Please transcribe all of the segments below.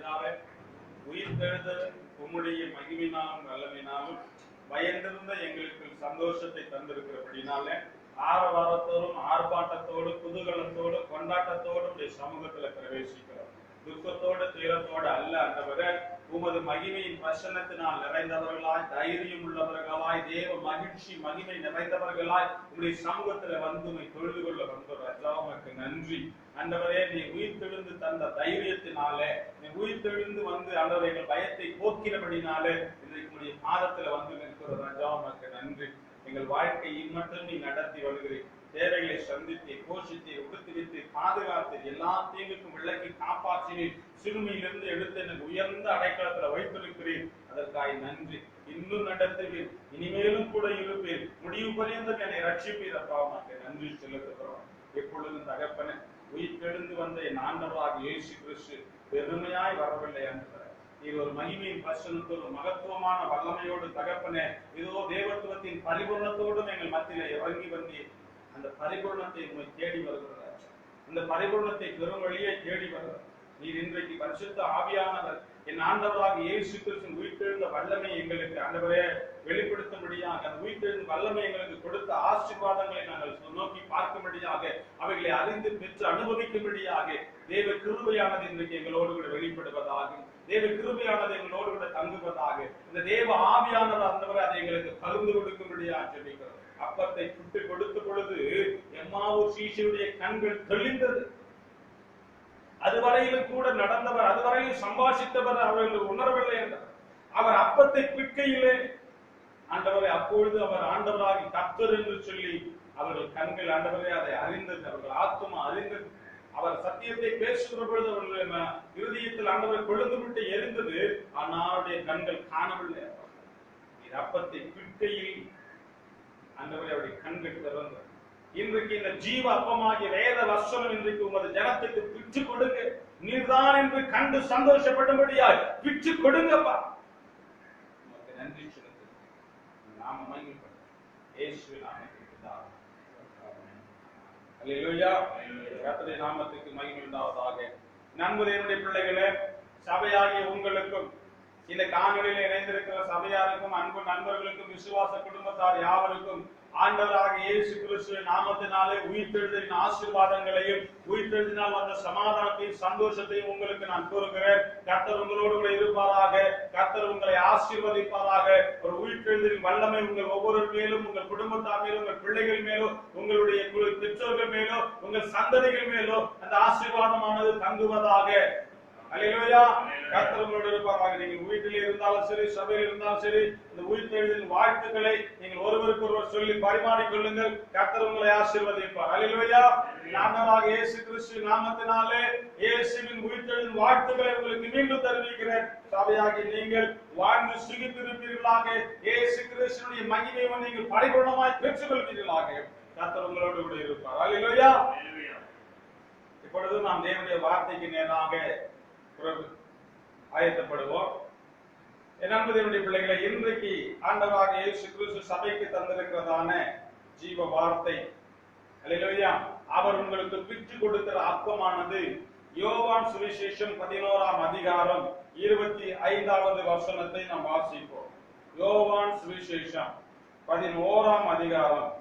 பிதாவே, உயிர்த்தெழுந்த உம்முடைய மகிமையினாலும் வல்லமையினாலும் பயந்திருந்த எங்களுக்கு சந்தோஷத்தை தந்திருக்கிறபடினாலே ஆரவாரத்தோடும் ஆர்ப்பாட்டத்தோடு குதூகலத்தோடு கொண்டாட்டத்தோடு சமூகத்துல பிரவேசிக்கிறோம். துக்கத்தோடு துயரத்தோடு அல்ல ஆண்டவரே, உமது மகிமையின் பிரசன்னத்தினால் நிறைந்தவர்களாய், தைரியம் உள்ளவர்களாய், தேவ மகிழ்ச்சி மகிமை நிறைந்தவர்களாய் உங்களுடைய சமூகத்துல வந்து உண்மை தொழுது கொள்ள வந்துடுறோம். உமக்கு நன்றி ஆண்டவரே. நீ உயிர்த்தெழுந்து தந்த தைரியத்தினாலே, நீ உயிர்த்தெழுந்து வந்து ஆண்டவர்கள் பயத்தை போக்கினபடினாலே இன்றைக்கு உங்களுடைய பாதத்துல வந்து நிற்கிற ராஜா, உமக்கு நன்றி. எங்கள் வாழ்க்கையை மட்டும் நீ நடத்தி வருகிறீர். தேவைகளை சந்தித்து போஷித்து உடுத்திவித்து பாதுகாத்து எல்லா தீங்குக்கும் விலக்கி காப்பாற்றினீர். சிறுமியிலிருந்து எடுத்து எனக்கு உயர்ந்த அடைக்கலத்துல வைத்திருக்கிறீர். அதற்காக நன்றி. இன்னும் நடத்துவீர், இனிமேலும் கூட இருப்பீர், முடிவு பரியந்தம் என்னை ரட்சிப்பீர். அப்பா உமக்கு நன்றி செலுத்துகிறோம். எப்பொழுதும் தகப்பனே, உயிர்த்தெழுந்து வந்த என் ஆண்டவராக இயேசு கிறிஸ்து பெருமையாய் வரவில்லை என்று இது ஒரு மகிமையின் பிரசன்னத்தோடு மகத்துவமான வல்லமையோடு தகப்பனே, இதோ தேவத்துவத்தின் பரிபூர்ணத்தோடும் எங்கள் மத்தியில இறங்கி வந்து அந்த பரிபூர்ணத்தை தேடி வருகிறார். அந்த பரிபூர்ணத்தை பெரும் வழியை தேடி வருகிறார். நீர் இன்றைக்கு பரிசுத்த ஆவியானவர் என் ஆண்டவராக இயேசு கிறிஸ்து உயிர்த்தெழுந்த வல்லமை எங்களுக்கு ஆண்டவரே வெளிப்படுத்தும்படியாக, அந்த உயிர்த்தெழுந்த வல்லமை எங்களுக்கு கொடுத்த ஆசீர்வாதங்களை நாங்கள் நோக்கி பார்க்கும்படியாக, அவைகளை அறிந்து பெற்று அனுபவிக்கும்படியாக தேவ கிருபையானது இன்றைக்கு எங்களோடு கூட வெளிப்படுவதாக, தேவ கிருபையானது எங்களோடு கூட தங்குவதாக, இந்த தேவ ஆவியானவர் ஆண்டவரே அதை எங்களுக்கு பகிர்ந்து கொடுக்கும்படியாக ஜெபிக்கிறோம். அப்பத்தை சுட்டு கொடுத்த பொழுது எம்மாவூர் சீஷருடைய கண்கள் தெளிந்தது. அதுவரையிலும் கூட நடந்தவர், அதுவரையில் சம்பாஷித்தவர் அவர்கள் உணரவில்லை என்றார். அவர் அப்பத்தை பிற்கையிலே ஆண்டவரை அப்பொழுது அவர் ஆண்டவராகி கர்த்தர் என்று சொல்லி அவர்கள் கண்கள் ஆண்டவரை அதை அறிந்தது, அவர்கள் ஆத்துமா அறிந்தது. அவர் சத்தியத்தை பேசுகிற பொழுது அவர்களுடைய இருதயத்தில் ஆண்டவரை கொழுந்து விட்டு எரிந்தது. ஆனால் அவருடைய கண்கள் காணவில்லை. அப்பத்தை பிற்கையில் ஆண்டவரை அவருடைய கண்கள் திறந்தது. இன்றைக்கு இந்த ஜீவ அப்பமாகிய வேத வசனம் இன்றைக்கு உமது ஜனத்துக்கு பிச்சு கொடுங்க. நீர்தான் என்று கண்டு சந்தோஷப்படும்படியாய் பிச்சு கொடுங்கப்பா. உமக்கு நன்றி செலுத்து. நாம மகிமைப்படும் இயேசுவின் நாமத்தில் பிதாவே. அல்லேலூயா. கர்த்தருடைய நாமத்துக்கு மகிமை உண்டாவதாக. நண்பர்களுடைய பிள்ளைகளே, சபையாகிய உங்களுக்கும் இந்த காணொலியில் இணைந்திருக்கிற சபையாருக்கும் அன்பு நண்பர்களுக்கும் விசுவாச குடும்பத்தார் யாவருக்கும் ஆண்டவராக இயேசு கிறிஸ்துவின் நாமத்தினாலே உயிர்த்தெழுதலின் ஆசீர்வாதங்களையும் உயிர்த்தெழுதினால் வந்த சமாதானத்தையும் சந்தோஷத்தையும் உங்களுக்கு நான் கூறுகிறேன். கர்த்தர் உங்களோடு கூட இருப்பாராக. கர்த்தர் உங்களை ஆசீர்வதிப்பாராக. ஒரு உயிர்த்தெழுதலின் வல்லமை உங்கள் ஒவ்வொரு மேலும், உங்கள் குடும்பத்தார் மேலும், உங்கள் பிள்ளைகள் மேலும், உங்களுடைய பெற்றோர்கள் மேலும், உங்கள் சந்ததிகள் மேலும் அந்த ஆசீர்வாதமானது தங்குவதாக. அல்லேலூயா. கர்த்தர் உங்களோடு இருப்பாராக. நீங்கள் வீட்டில் இருந்தாலும் சரி, சபையில் இருந்தாலும் சரி, இந்த உயிர்த்தெழுதலின் வாழ்த்துக்களை நீங்கள் ஒருவருக்கு ஒருவர் சொல்லி பரிமாறிக் கொள்ளுங்கள். கர்த்தர் உங்களை ஆசீர்வதிப்பார். அல்லேலூயா. ஆண்டவராக இயேசு கிறிஸ்து நாமத்தினாலே இயேசுவின் உயிர்த்தெழுதலின் வாழ்த்துக்களை உங்களுக்கு மீண்டும் தெரிவிக்கிறேன். சபையாகி நீங்கள் வாழ்ந்து சுகித்திருப்பீர்களாக. இயேசு கிறிஸ்துவினுடைய மகிமையை நீங்கள் பரிபூர்ணமாய் பெற்றுக் கொள்வீர்களாக. கர்த்தர் உங்களோடு கூட இருப்பார். அல்லேலூயா. இப்பொழுது நாம் தேவனுடைய வார்த்தைக்கு நேராக ஆயத்தப்படுவோம். என் அன்பு தேவனுடைய பிள்ளைகளை, இன்றைக்கு ஆண்டவராக இயேசு கிறிஸ்து சபைக்கு தந்திருக்கிறதான ஜீவ வார்த்தை, அல்லேலூயா, அவர் உங்களுக்கு பிச்சு கொடுக்கிற அப்பமானது யோவான் சுவிசேஷம் 11ஆம் அதிகாரம் 25வது வசனத்தை நாம் வாசிப்போம். யோவான் சுவிசேஷம் 11ஆம் அதிகாரம்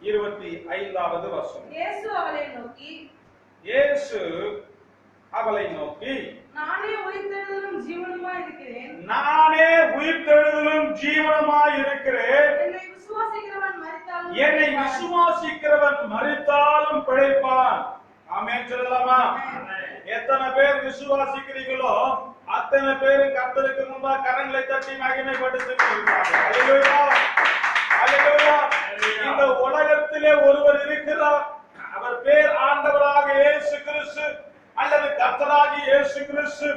25வது வசனம். இயேசு அவளை நோக்கி, நானே உயிர்த்தெழுதலும் ஜீவனுமாய் இருக்கிறேன். நானே உயிர்த்தெழுதலும் ஜீவனுமாய் இருக்கிறேன். என்னை விசுவாசிக்கிறவன் மரித்தாலும் பிழைப்பான். ஆமென் சொல்லலாமா? எத்தனை பேர் விசுவாசிக்கிறீங்களோ அத்தனை பேரும் கர்த்தருக்கு முன்பாக கரங்களை தட்டி மகிமைப்படுத்துகிறார்கள். அல்லேலூயா. அல்லேலூயா. இந்த உலகத்திலே ஒருவர் இருக்கிறார். அவர் பேர் ஆண்டவராக இயேசு கிறிஸ்து அல்லது கர்த்தராகிய இயேசு கிறிஸ்து.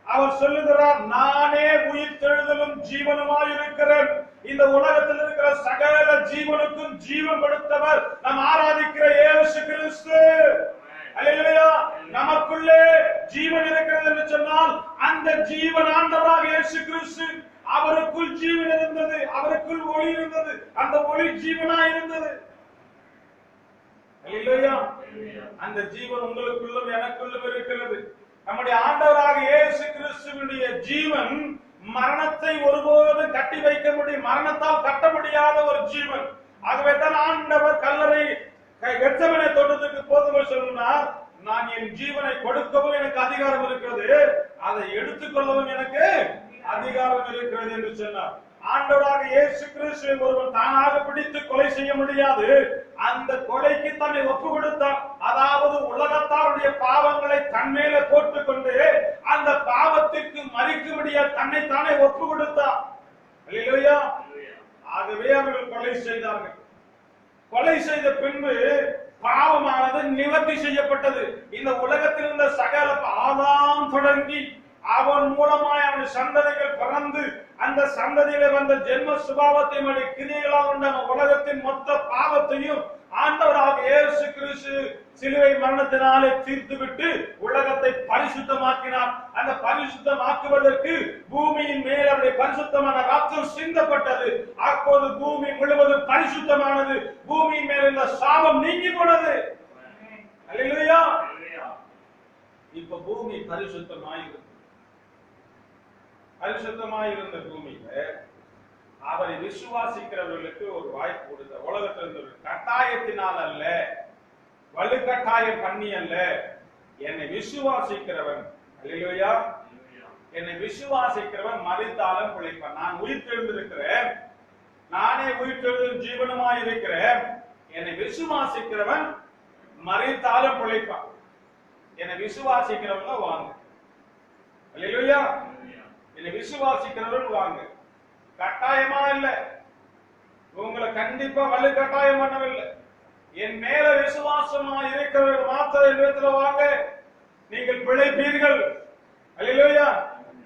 அவர் சொல்லுகிறார், நானே உயிர்த்தெழுதலும் ஜீவனுமாய் இருக்கிறேன். இந்த உலகத்தில் இருக்கிற சகல ஜீவனுக்கும் ஜீவன் கொடுத்தவர் நாம் ஆராதிக்கிற இயேசு கிறிஸ்து. அல்லேலூயா. நமக்குள்ளே ஜீவன் இருக்கிறது என்று சொன்னால் அந்த ஜீவன் ஆண்டவராக இயேசு கிறிஸ்து. அவருக்குள் ஜீவன் இருந்தது, அவருக்குள் ஒளி இருந்தது, அந்த ஒளி ஜீவனாய் இருந்தது. அல்லேலூயா. அந்த ஜீவன் உங்களுக்குள்ளும் எனக்குள்ளும் இருக்கிறது. நம்முடைய ஆண்டவராக இயேசு கிறிஸ்துவினுடைய ஜீவன் மரணத்தை ஒருபோதும் கட்டி வைக்க முடியும், மரணத்தால் கட்ட முடியாத ஒரு ஜீவன். ஆகவே தான் ஆண்டவர் கல்லறை கெத்செமனே தோட்டத்துக்கு போகும்போது சொன்னார், நான் என் ஜீவனை கொடுக்கவும் எனக்கு அதிகாரம் இருக்கிறது, அதை எடுத்துக்கொள்ளவும் எனக்கு அதிகாரம் இருக்கிறது என்று சொன்னார். ஆண்டவராக இயேசு கிறிஸ்துவை ஒருவன் தானாக பிடித்து கொலை செய்ய முடியாது. அந்த கொலைக்கு தன்னை ஒப்பு கொடுத்தார். அதாவது உலகத்தாருடைய பாவங்களை தன்மேல போட்டுக்கொண்டு அந்த பாவத்திற்கு மறிக்கும்படியா தன்னை தானே ஒப்பு கொடுத்தார். அல்லேலூயா. ஆகவே அவர்கள் கொலை செய்தார்கள். கொலை செய்த பின்பு பாவமானது நிவர்த்தி செய்யப்பட்டது. இந்த உலகத்தில் இருந்த சகல ஆதாம் தொடங்கி அவன் மூலமாய் அவன் சந்ததிகள் பிறந்து அந்த சந்ததியில வந்த ஜென்ம சுபாவத்தையும் கிரியைகளாக உண்டான உலகத்தின் மொத்த பாவத்தையும் ஆண்டவராக இயேசு கிறிஸ்து சிலுவை மரணத்தினாலே தீர்த்துவிட்டு உலகத்தை பரிசுத்தமாக்கினார். அந்த பரிசுத்தமாக்குவதற்கு பூமியின் மேல் அவருடைய பரிசுத்தமான ரத்தம் சிந்தப்பட்டது. அப்போது பூமி முழுவதும் பரிசுத்தமானது. பூமியின் மேல் இருந்த சாபம் நீங்கி போனது. அல்லேலூயா. இப்ப பூமி பரிசுத்தமாயிருக்கு. பரிசுத்தமாயிருந்த பூமியில அவரை விசுவாசிக்கிறவர்களுக்கு ஒரு வாய்ப்பு கொடுத்த உலகத்திலிருந்து கட்டாயத்தினால் அல்ல, வலுக்கட்டாயம் பண்ணி அல்ல, என்னை விசுவாசிக்கிறவன், அல்லேலூயா, என்னை விசுவாசிக்கிறவன் மரித்தாலும் பிழைப்பான். நான் உயிர்த்தெழுந்திருக்கிறேன், நானே உயிர்த்தெழுதும் ஜீவனுமாய் இருக்கிறேன். என்னை விசுவாசிக்கிறவன் மரித்தாலும் பிழைப்பான். என்னை விசுவாசிக்கிறவங்க வாங்க. அல்லேலூயா. என்னை விசுவாசிக்கிறவர்கள் வாங்க. கட்டாயமா இல்ல, உங்களை கண்டிப்பா வலு கட்டாயம் பண்ணவில்லை. என் மேல விசுவாசமா இருக்கிறவர்கள் மாத்திரம் என்னிடத்துல வாங்க, நீங்கள் பிழைப்பீர்கள். அல்லேலூயா.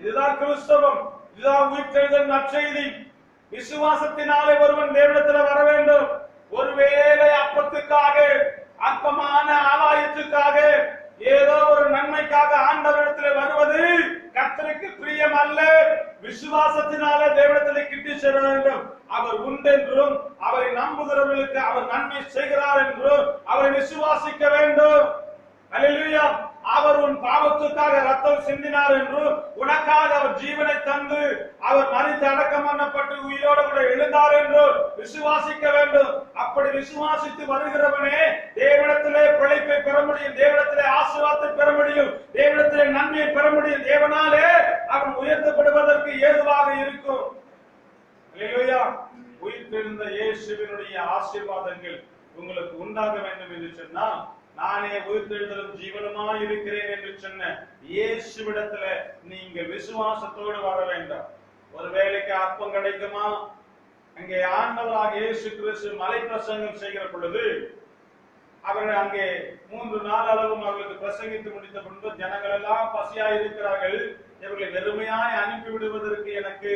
இதுதான் கிறிஸ்தவம், இதுதான் உயிர்த்தெழுதல் நற்செய்தி. விசுவாசத்தினாலே ஒருவன் தேவனிடத்தில் வர வேண்டும். ஒருவேளை அப்பத்துக்காக, அற்பமான ஆதாயத்துக்காக, ஏதோ ஒரு நன்மைக்காக ஆண்டவரிடத்தில் வருவது கர்த்தருக்கு பிரியம் அல்ல. விசுவாசத்தினாலே தேவனிடத்தில் கிட்டி சேர வேண்டும். அவர் உண்டென்றும் அவரை நம்புகிறவர்களுக்கு அவர் நன்மை செய்கிறார் என்றும் அவரை விசுவாசிக்க வேண்டும். அல்லேலூயா. அவர் உன் பாவத்துக்காக ரத்தம் சிந்தினார் என்றும் உனக்காக அவர் ஜீவனை தந்து அவர் மரித்து அடக்கம் பண்ணப்பட்டு உயிரோடு கூட எழுந்தார் என்றும் விசுவாசிக்க வேண்டும். அப்படி விசுவாசித்து வருகிறவனே தேவனிடத்திலே பிழைப்பை பெற முடியும், தேவனிடத்திலே ஆசீர்வாதத்தை பெற முடியும், தேவனிடத்திலே நன்மையை பெற முடியும். தேவனாலே அவன் உயர்த்தப்படுவதற்கு ஏதுவாக இருக்கும். அல்லேலூயா. உயிர்த்தெழுந்த இயேசுவினுடைய ஆசீர்வாதங்கள் உங்களுக்கு உண்டாக வேண்டும் என்று சொன்னால், நானே உயிர்த்தெழுதலும் ஜீவனுமாய் இருக்கிறேன் என்று சொன்ன இயேசுவிடத்துல நீங்கள் விசுவாசத்தோடு வர வேண்டும். ஒரு வேளைக்கு அப்பம் கிடைக்குமா? அங்கே ஆண்டவராக இயேசு கிறிஸ்து மலை பிரசங்கம் செய்கிற பொழுது அவர்கள் அங்கே 3 நாள் அளவும் அவர்களுக்கு பிரசங்கித்து முடித்த பின்பு ஜனங்கள் எல்லாம் பசியாய் இருக்கிறார்கள், இவர்களை வெறுமையாய் அனுப்பி விடுவதற்கு எனக்கு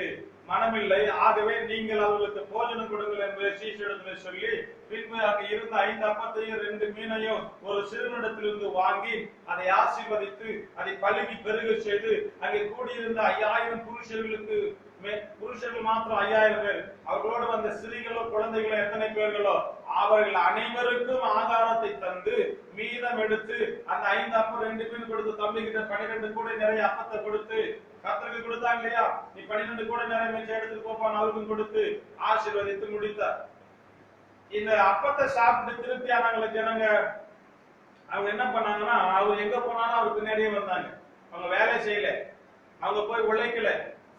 மனமில்லை, ஆகவே நீங்கள் அவர்களுக்கு போஜனம் கொடுங்கள் என்று சீஷரிடத்தில் சொல்லி பின்பு அங்கே இருந்த 5 அப்பத்தையும் 2 மீனையும் ஒரு சிறுவனிடத்திலிருந்து வாங்கி அதை ஆசீர்வதித்து அதை பழுகி பெருக செய்து அங்கே கூடியிருந்த 5000 புருஷர்களுக்கு, புருஷர்கள் மாத்திரம் 5000 பேர், அவர்களோடு வந்த சிறிகளோ குழந்தைகளோ எத்தனை பேர்களோ அவர்கள் அனைவருக்கும் ஆகாரத்தை தந்து மீதம் எடுத்து அந்த 5 அப்பம் 2 மீன் கொடுத்து தம்பி கிட்ட 12 கூட நிறைய அப்பத்தை கொடுத்து கர்த்தருக்கு கொடுத்தாங்க இல்லையா, நீ 12 கூட நிறைய மிச்சம் எடுத்துட்டு போப்பான் அவருக்கும் கொடுத்து ஆசீர்வதித்து முடித்தார். இந்த அப்பத்தை சாப்பிட்டு திருப்தியானாங்கள ஜனங்க, அவங்க என்ன பண்ணாங்கன்னா அவர் எங்க போனாலும் அவர் பின்னாடியே வந்தாங்க. அவங்க வேலை செய்யல, அவங்க போய் உழைக்கல,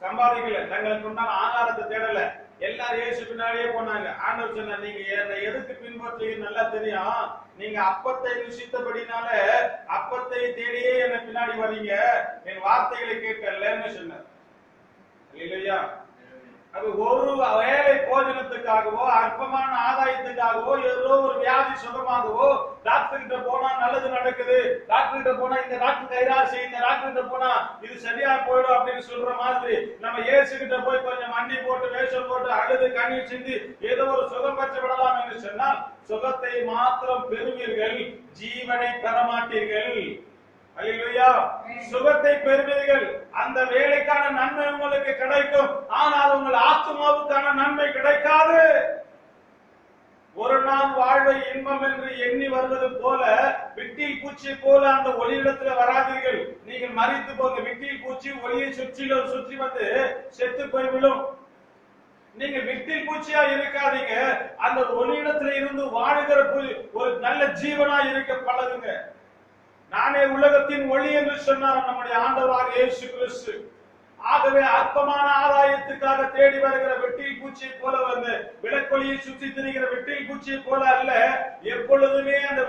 சம்பாதிக்கல, தங்களுக்கு உண்டான ஆகாரத்தை தேடல, எல்லாரும் இயேசு பின்னாடியே போனாங்க. ஆண்டவர் சொன்னார், நீங்க என்னை எதுக்கு பின்பற்றுவீங்க நல்லா தெரியும், நீங்க அப்பத்தை ருசித்தபடினால அப்பத்தை தேடியே என்ன பின்னாடி வரீங்க, என் வார்த்தைகளை கேட்கலன்னு சொன்னார். இல்லையா? அது ஒரு வேலை போஜனத்துக்காகவோ அற்பமான ஆதாயத்துக்காகவோ ஏதோ ஒரு வியாதி சுகமாகவோ டாக்டர் கிட்ட போனா நல்லது நடக்குது, டாக்டர் கிட்ட போனா இந்த டாக்டர் கைராசி, இந்த டாக்டர் கிட்ட போனா இது சரியா போயிடும் அப்படின்னு சொல்ற மாதிரி நம்ம இயேசு கிட்ட போய் கொஞ்சம் மண்ணி போட்டு வேஷம் போட்டு அழுது கண்ணீர் சிந்தி ஏதோ ஒரு சுகம் பெற்று விடலாம் என்று சொன்னால் சுகத்தை மாத்திரம் பெறுவீர்கள், ஜீவனை பெறமாட்டீர்கள். அல்லேலூயா. சுகத்தை பெறுவீர்கள், அந்த வேலைக்கான நன்மை உங்களுக்கு கிடைக்கும், ஆனால் உங்கள் ஆத்துமாவுக்கான நன்மை கிடைக்காது. ஒரு நாள் வாழ்வை இன்பம் என்று எண்ணி வருவது போல விட்டில் பூச்சி போல அந்த ஒளியிடத்துல வராதீர்கள். நீங்கள் மறித்து போங்க. விட்டில் பூச்சி ஒளியை சுற்றி வந்து செத்து போய் விடும். நீங்க விட்டில் பூச்சியா இருக்காதீங்க. அந்த ஒளியிடத்துல இருந்து வாழுகிற ஒரு நல்ல ஜீவனா இருக்க பழகுங்க. நானே உலகத்தின் ஒளி என்று சொன்னார் நம்முடைய ஆண்டவராக இயேசு கிறிஸ்து. ஆகவே அற்பமான ஆதாயத்துக்காக தேடி வருகிற வெட்டில் பூச்சியை போல வந்து விளக்கொலியை சுற்றி திரிகிற வெட்டில் பூச்சியை போல அல்ல, எப்பொழுதுமே அந்த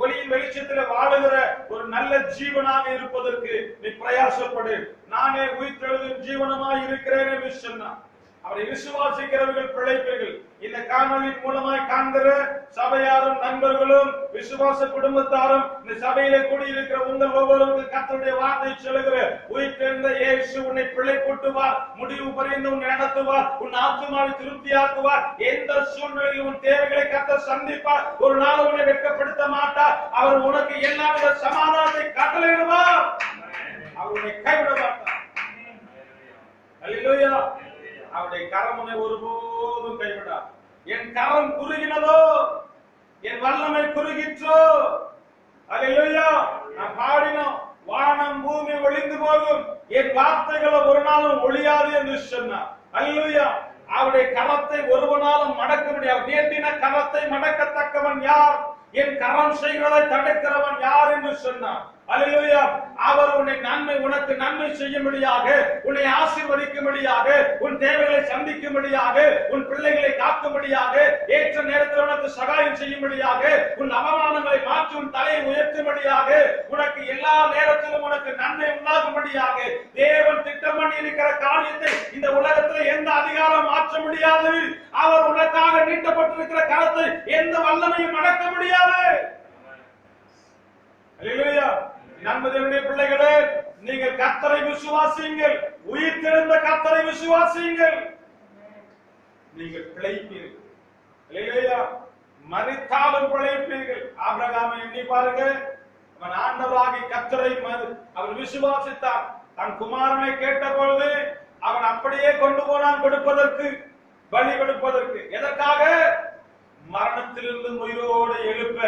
ஒளியின் வெளிச்சத்தில் வாழுகிற ஒரு நல்ல ஜீவனாக இருப்பதற்கு நீ பிரயாசப்படு. நானே உயிர்த்தெழுதும் ஜீவனமாய் இருக்கிறேன் என்று சொன்னார். அவரை விசுவாசிக்கிறவர்கள் பிழைப்பீர்கள். இந்த காணொலியின் மூலமாய் காண்கிற சபையாரும் நண்பர்களும் விசுவாச குடும்பத்தாரும் இந்த சபையிலே கூடியிருக்கிற உங்கள் ஒவ்வொருவருக்கும் கர்த்தருடைய வார்த்தை சொல்லுகிற உயிர்த்தெழுந்த இயேசு உன்னை பிழைப்பூட்டுவார், முடிவு பரிந்து உன்னை நடத்துவார், உன் ஆத்துமாவை திருப்தியாக்குவார். எந்த சூழ்நிலையில் உன் தேவைகளை கர்த்தர் சந்திப்பார். ஒரு நாள் உன்னை வெட்கப்படுத்த மாட்டார். அவர் உனக்கு எல்லாவித சமாதானத்தை கட்டளையிடுவார். அவர் உன்னை கைவிட மாட்டார். அல்லேலூயா. அவருடைய கரம் உன்னை ஒருபோதும் கைவிடார். என் கரம் குறுகினதோ, என் வல்லமை குறுகிற்றோ. அல்லேலூயா. நான் பாடினோம், வானம் பூமி ஒளிந்து போகும், என் வார்த்தைகளோ ஒரு நாளும் ஒளியாது என்று சொன்னார். அல்லேலூயா. அவருடைய கரத்தை ஒருவனாலும் மடக்க முடியாது. நீட்டின கரத்தை மடக்கத்தக்கவன் யார்? என் கரம் செய்கிறதை தடுக்கிறவன் யார் என்று சொன்னார். அல்லேலூயா. அவர் உனக்கு நன்மை செய்யும்படியாக, உன்னை ஆசீர்வதிக்கும்படியாக, உன் தேவைகளை சந்திக்கும்படியாக, உன் பிள்ளைகளை காக்கும்படியாக, ஏற்ற நேரத்தில் உனக்கு சகாயம் செய்யும்படியாக, உன் அவமானங்களை மாற்றி உன் தலையை உயர்த்தும்படியாக, உனக்கு எல்லா நேரத்திலும் உனக்கு நன்மை உண்டாகும்படியாக தேவன் திட்டம் பண்ணி இருக்கிற காரியத்தை இந்த உலகத்தில் எந்த அதிகாரம் மாற்ற முடியாது. அவர் உனக்காக நீட்டப்பட்டிருக்கிற கரத்தை எந்த வல்லமையும் அடக்க முடியாது. அல்லேலூயா. நண்பர்களுடைய பிள்ளைகளே, நீங்கள் கர்த்தரை விசுவாசியுங்கள், உயிர்த்தெழுந்த கர்த்தரை விசுவாசியுங்கள், நீங்கள் பிழைப்பீர்கள். அல்லேலூயா. மரித்தாலும் பிழைப்பீர்கள். ஆபிரகாமை எண்ணி பாருங்க. அவன் ஆண்டவராகி கர்த்தரை அவர் விசுவாசித்தான். தன் குமாரனை கேட்ட பொழுது அவன் அப்படியே கொண்டு போனான் கொடுப்பதற்கு, பலி கொடுப்பதற்கு. எதற்காக? மரணத்திலிருந்து உயிரோடு எழுப்ப.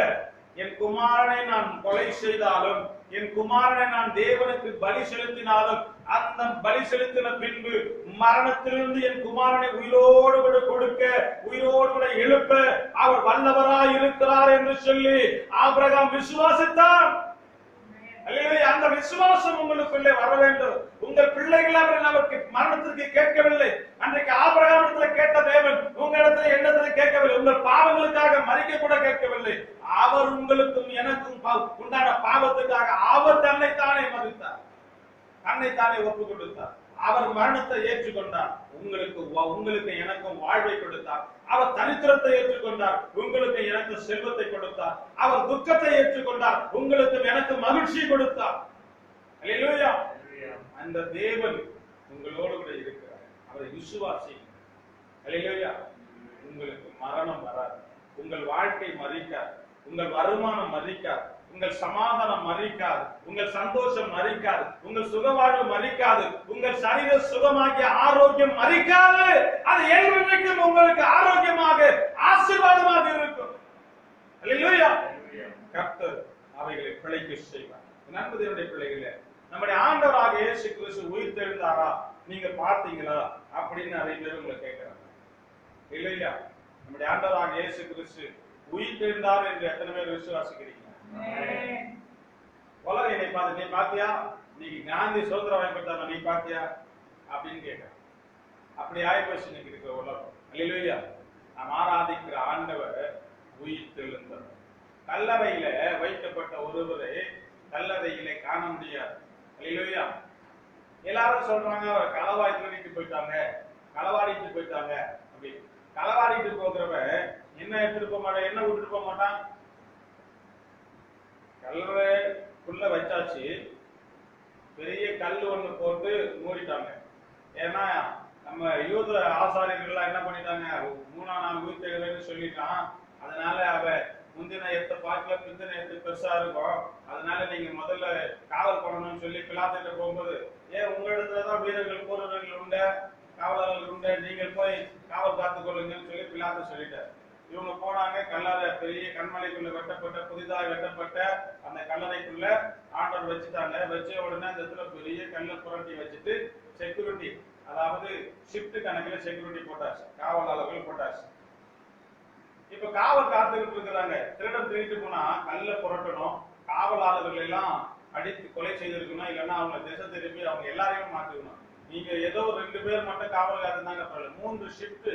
என் குமாரனை நான் கொலை செய்தாலும், என் குமாரனை நான் தேவனுக்கு பலி செலுத்தினாலும், அந்த பலி செலுத்தின பின்பு மரணத்திலிருந்து என் குமாரனை உயிரோடு கூட கொடுக்க, உயிரோடு கூட எழுப்ப அவர் வல்லவராய் இருக்கிறார் என்று சொல்லி ஆபிரகாம் விசுவாசித்தான். அந்த விசுவாசம் உங்களுக்குள்ளே வர வேண்டும். உங்கள் பிள்ளைகள் அவருக்கு மரணத்திற்கு கேட்கவில்லை. அன்றைக்கு ஆபிரகாமிடத்தில் கேட்ட தேவன் உங்களிடத்தில் என்னத்தில் கேட்கவில்லை. உங்கள் பாவங்களுக்காக மறிக்க கூட கேட்கவில்லை. அவர் உங்களுக்கும் எனக்கும் உண்டான பாவத்துக்காக அவர் தன்னைத்தானே மதித்தார், தன்னைத்தானே ஒப்பு கொடுத்தார். அவர் மரணத்தை ஏற்றுக்கொண்டார், உங்களுக்கு எனக்கும் வாழ்வை கொடுத்தார். அவர் தனித்திரத்தை ஏற்றுக்கொண்டார், உங்களுக்கு எனக்கு செல்வத்தை கொடுத்தார். அவர் துக்கத்தை ஏற்றுக்கொண்டார், உங்களுக்கு எனக்கு மகிழ்ச்சி கொடுத்தார். அல்லேலூயா. அந்த தேவன் உங்களோடு கூட இருக்கிறார். அவரை விசுவாசியுங்கள். அல்லேலூயா. உங்களுக்கு மரணம் வராது, உங்கள் வாழ்க்கை மறிக்காது, உங்கள் வருமானம் மறிக்காது, உங்கள் சமாதானம் மறிக்காது, உங்கள் சந்தோஷம் மறிக்காது, உங்கள் சுகவாழ்வு மறிக்காது, உங்கள் சரீர சுகமாகிய ஆரோக்கியம் மறிக்காது. அது என்றைக்கும் உங்களுக்கு ஆரோக்கியமாக ஆசீர்வாதமாக இருக்கும். அல்லேலூயா. கர்த்தர் அவைகளை பிழைக்க செய்வார். நண்பர்களுடைய பிள்ளைகளே, நம்முடைய ஆண்டவராக இயேசு கிறிஸ்து உயிர் தெழுந்தாரா, நீங்க பார்த்தீங்களா அப்படின்னு நிறைய பேர் உங்களை கேட்கிறாங்க. இல்லையா? நம்முடைய ஆண்டவராக இயேசு கிறிஸ்து உயிர் தெழுந்தார் என்று எத்தனை பேர் விசுவாசிக்கிறீங்க? உலகம் என்னை பார்த்து, நீ பாத்தியா, நீ காந்தி சுதந்திரம் வாங்கி கொடுத்தாங்க, நீ பாத்தியா அப்படின்னு கேட்க. அப்படி ஆயிப்போச்சு இன்னைக்கு இருக்கிற உலகம். அல்லேலூயா. நாம் ஆராதிக்கிற ஆண்டவர் உயிர் தெழுந்தார். கல்லறையில வைக்கப்பட்ட ஒருவரை கல்லறையிலே காண முடியாது. அல்லேலூயா. எல்லாரும் சொல்றாங்க அவர் களவாடி திருடிட்டு போயிட்டாங்க, களவாடிட்டு போயிட்டாங்க அப்படி. களவாடிட்டு போகிறவன் என்ன எடுத்துட்டு போக மாட்டான், என்ன விட்டுட்டு போக மாட்டான். கல்லறைக்குள்ள வச்சாச்சு, பெரிய கல் ஒண்ணு போட்டு மூடிட்டாங்க. ஏன்னா நம்ம யூத ஆசாரியர்கள் என்ன பண்ணிட்டாங்க, 3ஆம் நாள் உயிர்த்தெழுவேன்னு சொல்லிட்டான். அதனால அவ முந்தின எத்த பார்க்கல, பிந்தின எத்த பெருசா இருக்கும், அதனால நீங்க முதல்ல காவல் பண்ணணும்னு சொல்லி பிலாத்துட்ட போகும்போது, ஏன் உங்களிடத்துலதான் வீரர்கள் போறவர்கள் உண்ட, காவலர்கள் உண்ட, நீங்கள் போய் காவல் காத்துக் கொள்ளுங்கன்னு சொல்லி பிலாத்து சொல்லிட்டார். இவங்க போனாங்க, கல்லறை பெரிய கண்மலைக்குள்ள வெட்டப்பட்ட புதிதாக வெட்டப்பட்ட அந்த கல்லறைக்குள்ள ஆண்டவர் வச்சுட்டாங்க. வச்ச உடனே அந்த இடத்துல பெரிய கல்லை புரட்டி வச்சுட்டு செக்யூரிட்டி, அதாவது ஷிப்ட் கணக்குல செக்யூரிட்டி போட்டாச்சு, காவலாளர்கள் போட்டாச்சு. இப்ப காவல் காத்துக்கிட்டு இருக்கிறாங்க. திருடன் திருட்டு போனா கல்ல புரட்டணும், காவலாளர்கள் எல்லாம் அடித்து கொலை செய்திருக்கணும், இல்லைன்னா அவங்க திசை திருப்பி அவங்க எல்லாரையும் மாத்திக்கணும். நீங்க ஏதோ 2 பேர் மட்டும் காவல் காத்துனாங்க பரவாயில்ல, 3 ஷிப்ட்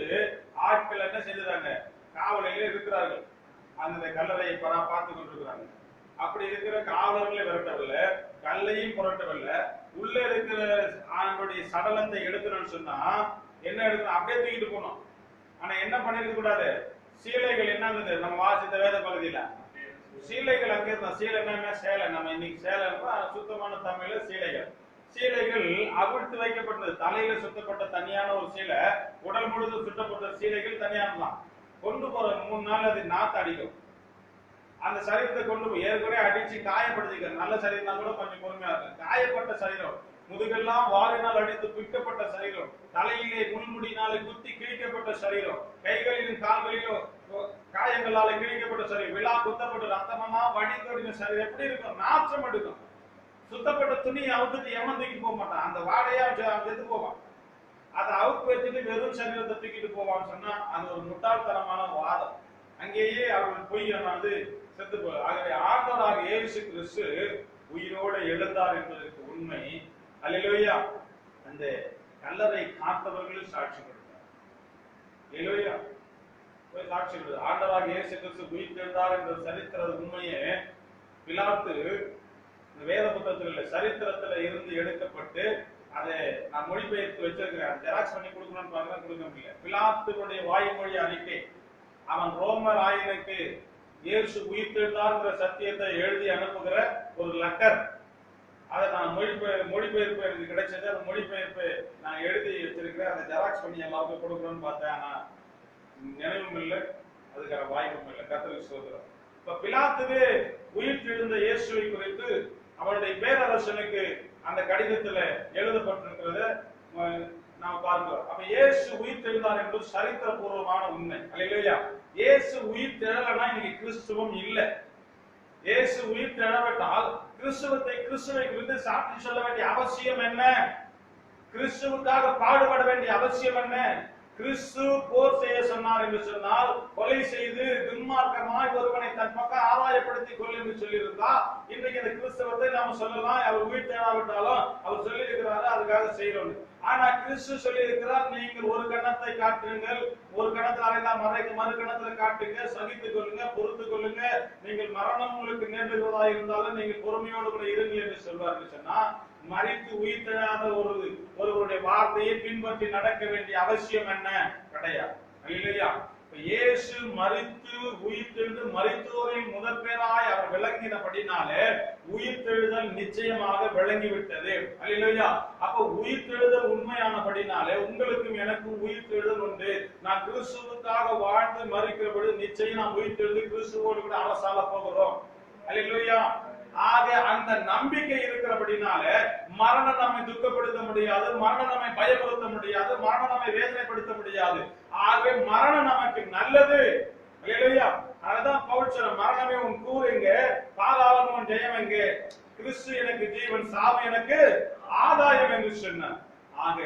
ஆட்கள் என்ன செய்தாங்க, காவலிலே இருக்கிறார்கள், அந்த கல்லறையை பார்த்து கொண்டிருக்கிறாங்க. அப்படி இருக்கிற காவலர்களை விரட்டவில்லை, கல்லையும் புரட்டவில்லை. உள்ள இருக்கிற அவனுடைய சடலத்தை எடுக்கணும்னு சொன்னா என்ன எடுக்கணும், அப்படியே தூக்கிட்டு போகணும். ஆனா என்ன பண்ணிருக்க கூடாது, சீலைகள் என்ன இருந்தது, நம்ம வாசித்த வேத பகுதியில சீலைகள் அங்கே இருந்தா. சீலை என்ன, சேலை, நம்ம இன்னைக்கு சேலை சுத்தமான தமிழ்ல சீலைகள். சீலைகள் அவிழ்த்து வைக்கப்பட்டது, தலையில சுத்தப்பட்ட தனியான ஒரு சீலை, உடல் முழுதும் சுத்தப்பட்ட சீலைகள் தனியானலாம். கொண்டு போற 3 நாள் அது நாத்து அடிக்கும். அந்த சரீரத்தை கொண்டு போய் ஏற்கனவே அடிச்சு காயப்படுத்திக்க, நல்ல சரீரம் கூட கொஞ்சம் பொறுமையா இருக்கு. காயப்பட்ட சரீரம், முதுகெல்லாம் வாரினால் அடித்து பிக்கப்பட்ட சரீரம், தலையிலே முள்முடினாலே குத்தி கிழிக்கப்பட்ட சரீரம், கைகளிலும் கால்களிலும் காயங்களால கிழிக்கப்பட்ட சரீரம், விழா குத்தப்பட்ட ரத்தமெல்லாம் வடித்தோடின சரீரம் எப்படி இருக்கும், நாற்றம் எடுக்கும். சுத்தப்பட்ட துணியை அவுத்துட்டு எவன் தூக்கி போக மாட்டான், அந்த வாடையா எடுத்து போவான். அதை அவுத்து வச்சுட்டு வெறும் சரீரத்தை தூக்கிட்டு போவான்னு சொன்னா அது ஒரு முட்டாள்தனமான வாதம். அங்கேயே அவர்கள் பொய் செத்து போல. ஆகவே ஆண்டவராக இயேசு கிறிஸ்து உயிரோடு எழுந்தார் என்பதற்கு உண்மை. அல்லேலூயா. அந்த கல்லறை காத்தவர்களும் சாட்சி கொடுத்தார். அல்லேலூயா. போய் சாட்சி கொடுத்தார். ஆண்டவராக இயேசு கிறிஸ்து உயிர் எழுந்தார் என்ற சரித்திர உண்மையே பிலாத்து வேத புத்தகத்துல சரித்திரத்துல இருந்து எடுக்கப்பட்டு அதை நான் மொழிபெயர்த்து வச்சிருக்கிறேன். ஜெராக்ஸ் பண்ணி கொடுக்கணும்னு பாருங்க, கொடுக்க முடியல. பிலாத்துடைய வாய்மொழி அறிக்கை, அவன் ரோமர் ஆயனுக்கு இயேசு உயிர்த்தெழுந்தார்ங்கிற சத்தியத்தை எழுதி அனுப்புகிற ஒரு லெட்டர். அதை நான் மொழிபெயர்ப்பு எனக்கு கிடைச்சது. அந்த மொழிபெயர்ப்பு நான் எழுதி வச்சிருக்கிறேன். அதை ஜெராக்ஸ் பண்ணி எல்லாருக்கும் கொடுக்கணும்னு பார்த்தேன். ஆனா நினைவும் இல்லை, அதுக்கான வாய்ப்பும் இல்லை. கர்த்தருக்கு ஸ்தோத்திரம். இப்ப பிலாத்துவே உயிர்த்தெழுந்த இயேசுவை குறித்து அவருடைய பேரரசனுக்கு அந்த கடிதத்துல எழுதப்பட்டிருக்கிறத நாம் பார்க்கிறோம். அப்ப இயேசு உயிர்த்தெழுந்தார் என்பது சரித்திரபூர்வமான உண்மை. அல்லேலூயா. இயேசு உயிர்த்தெழலனா இன்னைக்கு கிறிஸ்துவம் இல்லை. இயேசு உயிர்த்தெழவிட்டால் கிறிஸ்துவை குறித்து சாட்சி சொல்ல வேண்டிய அவசியம் என்ன? கிறிஸ்துவுக்காக பாடுபட வேண்டிய அவசியம் என்ன? கிறிஸ்து போர் செய்ய சொன்னார் என்று சொன்னால், கொலை செய்து துன்மார்க்கமாய் ஒருவனை தன் பக்கம் ஆதாயப்படுத்திக் கொள் என்று சொல்லியிருந்தா இன்றைக்கு இந்த கிறிஸ்தவத்தை நாம சொல்லலாம். அவர் உயிர் தேடாவிட்டாலும் அவர் சொல்லி இருக்கிறாரு, அதுக்காக செய்யறோம். ஆனா கிறிஸ்து சொல்லி இருக்கிறார், நீங்கள் ஒரு கணத்தை காட்டுங்கள், ஒரு கணத்தில் அறைந்தால் மறு கணத்துல காட்டுங்க, சகித்துக் கொள்ளுங்க, பொறுத்துக் கொள்ளுங்க, நீங்கள் மரணம் உங்களுக்கு நேர்ந்ததா இருந்தாலும் நீங்கள் பொறுமையோடு கூட இருங்கள் என்று சொல்வார்கள். சொன்னா மரித்து உயிர் தெழாத ஒருவருடைய வார்த்தையை பின்பற்றி நடக்க வேண்டிய அவசியம் என்ன? கிடையாது. இல்லையா? இயேசு மரித்து உயிர்த்தெழுந்து மரித்தோரின் முதற் பேராய் அவர் விளங்கினபடினாலே உயிர்த்தெழுதல் நிச்சயமாக விளங்கிவிட்டது. அல்லேலூயா. அப்ப உயிர்த்தெழுதல் உண்மையானபடினாலே உங்களுக்கும் எனக்கும் உயிர்த்தெழுதல் உண்டு. நான் கிறிஸ்துவுக்காக வாழ்ந்து மரிக்கிறபடி நிச்சயம் நாம் உயிர்த்தெழுந்து கிறிஸ்துவோடு கூட அரசால போகிறோம். அல்லேலூயா. ஆக அந்த நம்பிக்கை இருக்கிறபடினால மரணம் நம்மை துக்கப்படுத்த முடியாது, மரணம் நம்மை பயப்படுத்த முடியாது, மரணம் நம்மை வேதனைப்படுத்த முடியாது. ஆகவே மரணம் நமக்கு நல்லது. அல்லேலூயா. அதுதான் பவுல் சொல்ற, மரணமே உன் கூர் எங்க, பாதாளம் உன் ஜெயம் எங்க, கிறிஸ்து எனக்கு ஜீவன், சாவு எனக்கு ஆதாயம் என்று சொன்னார். ஆக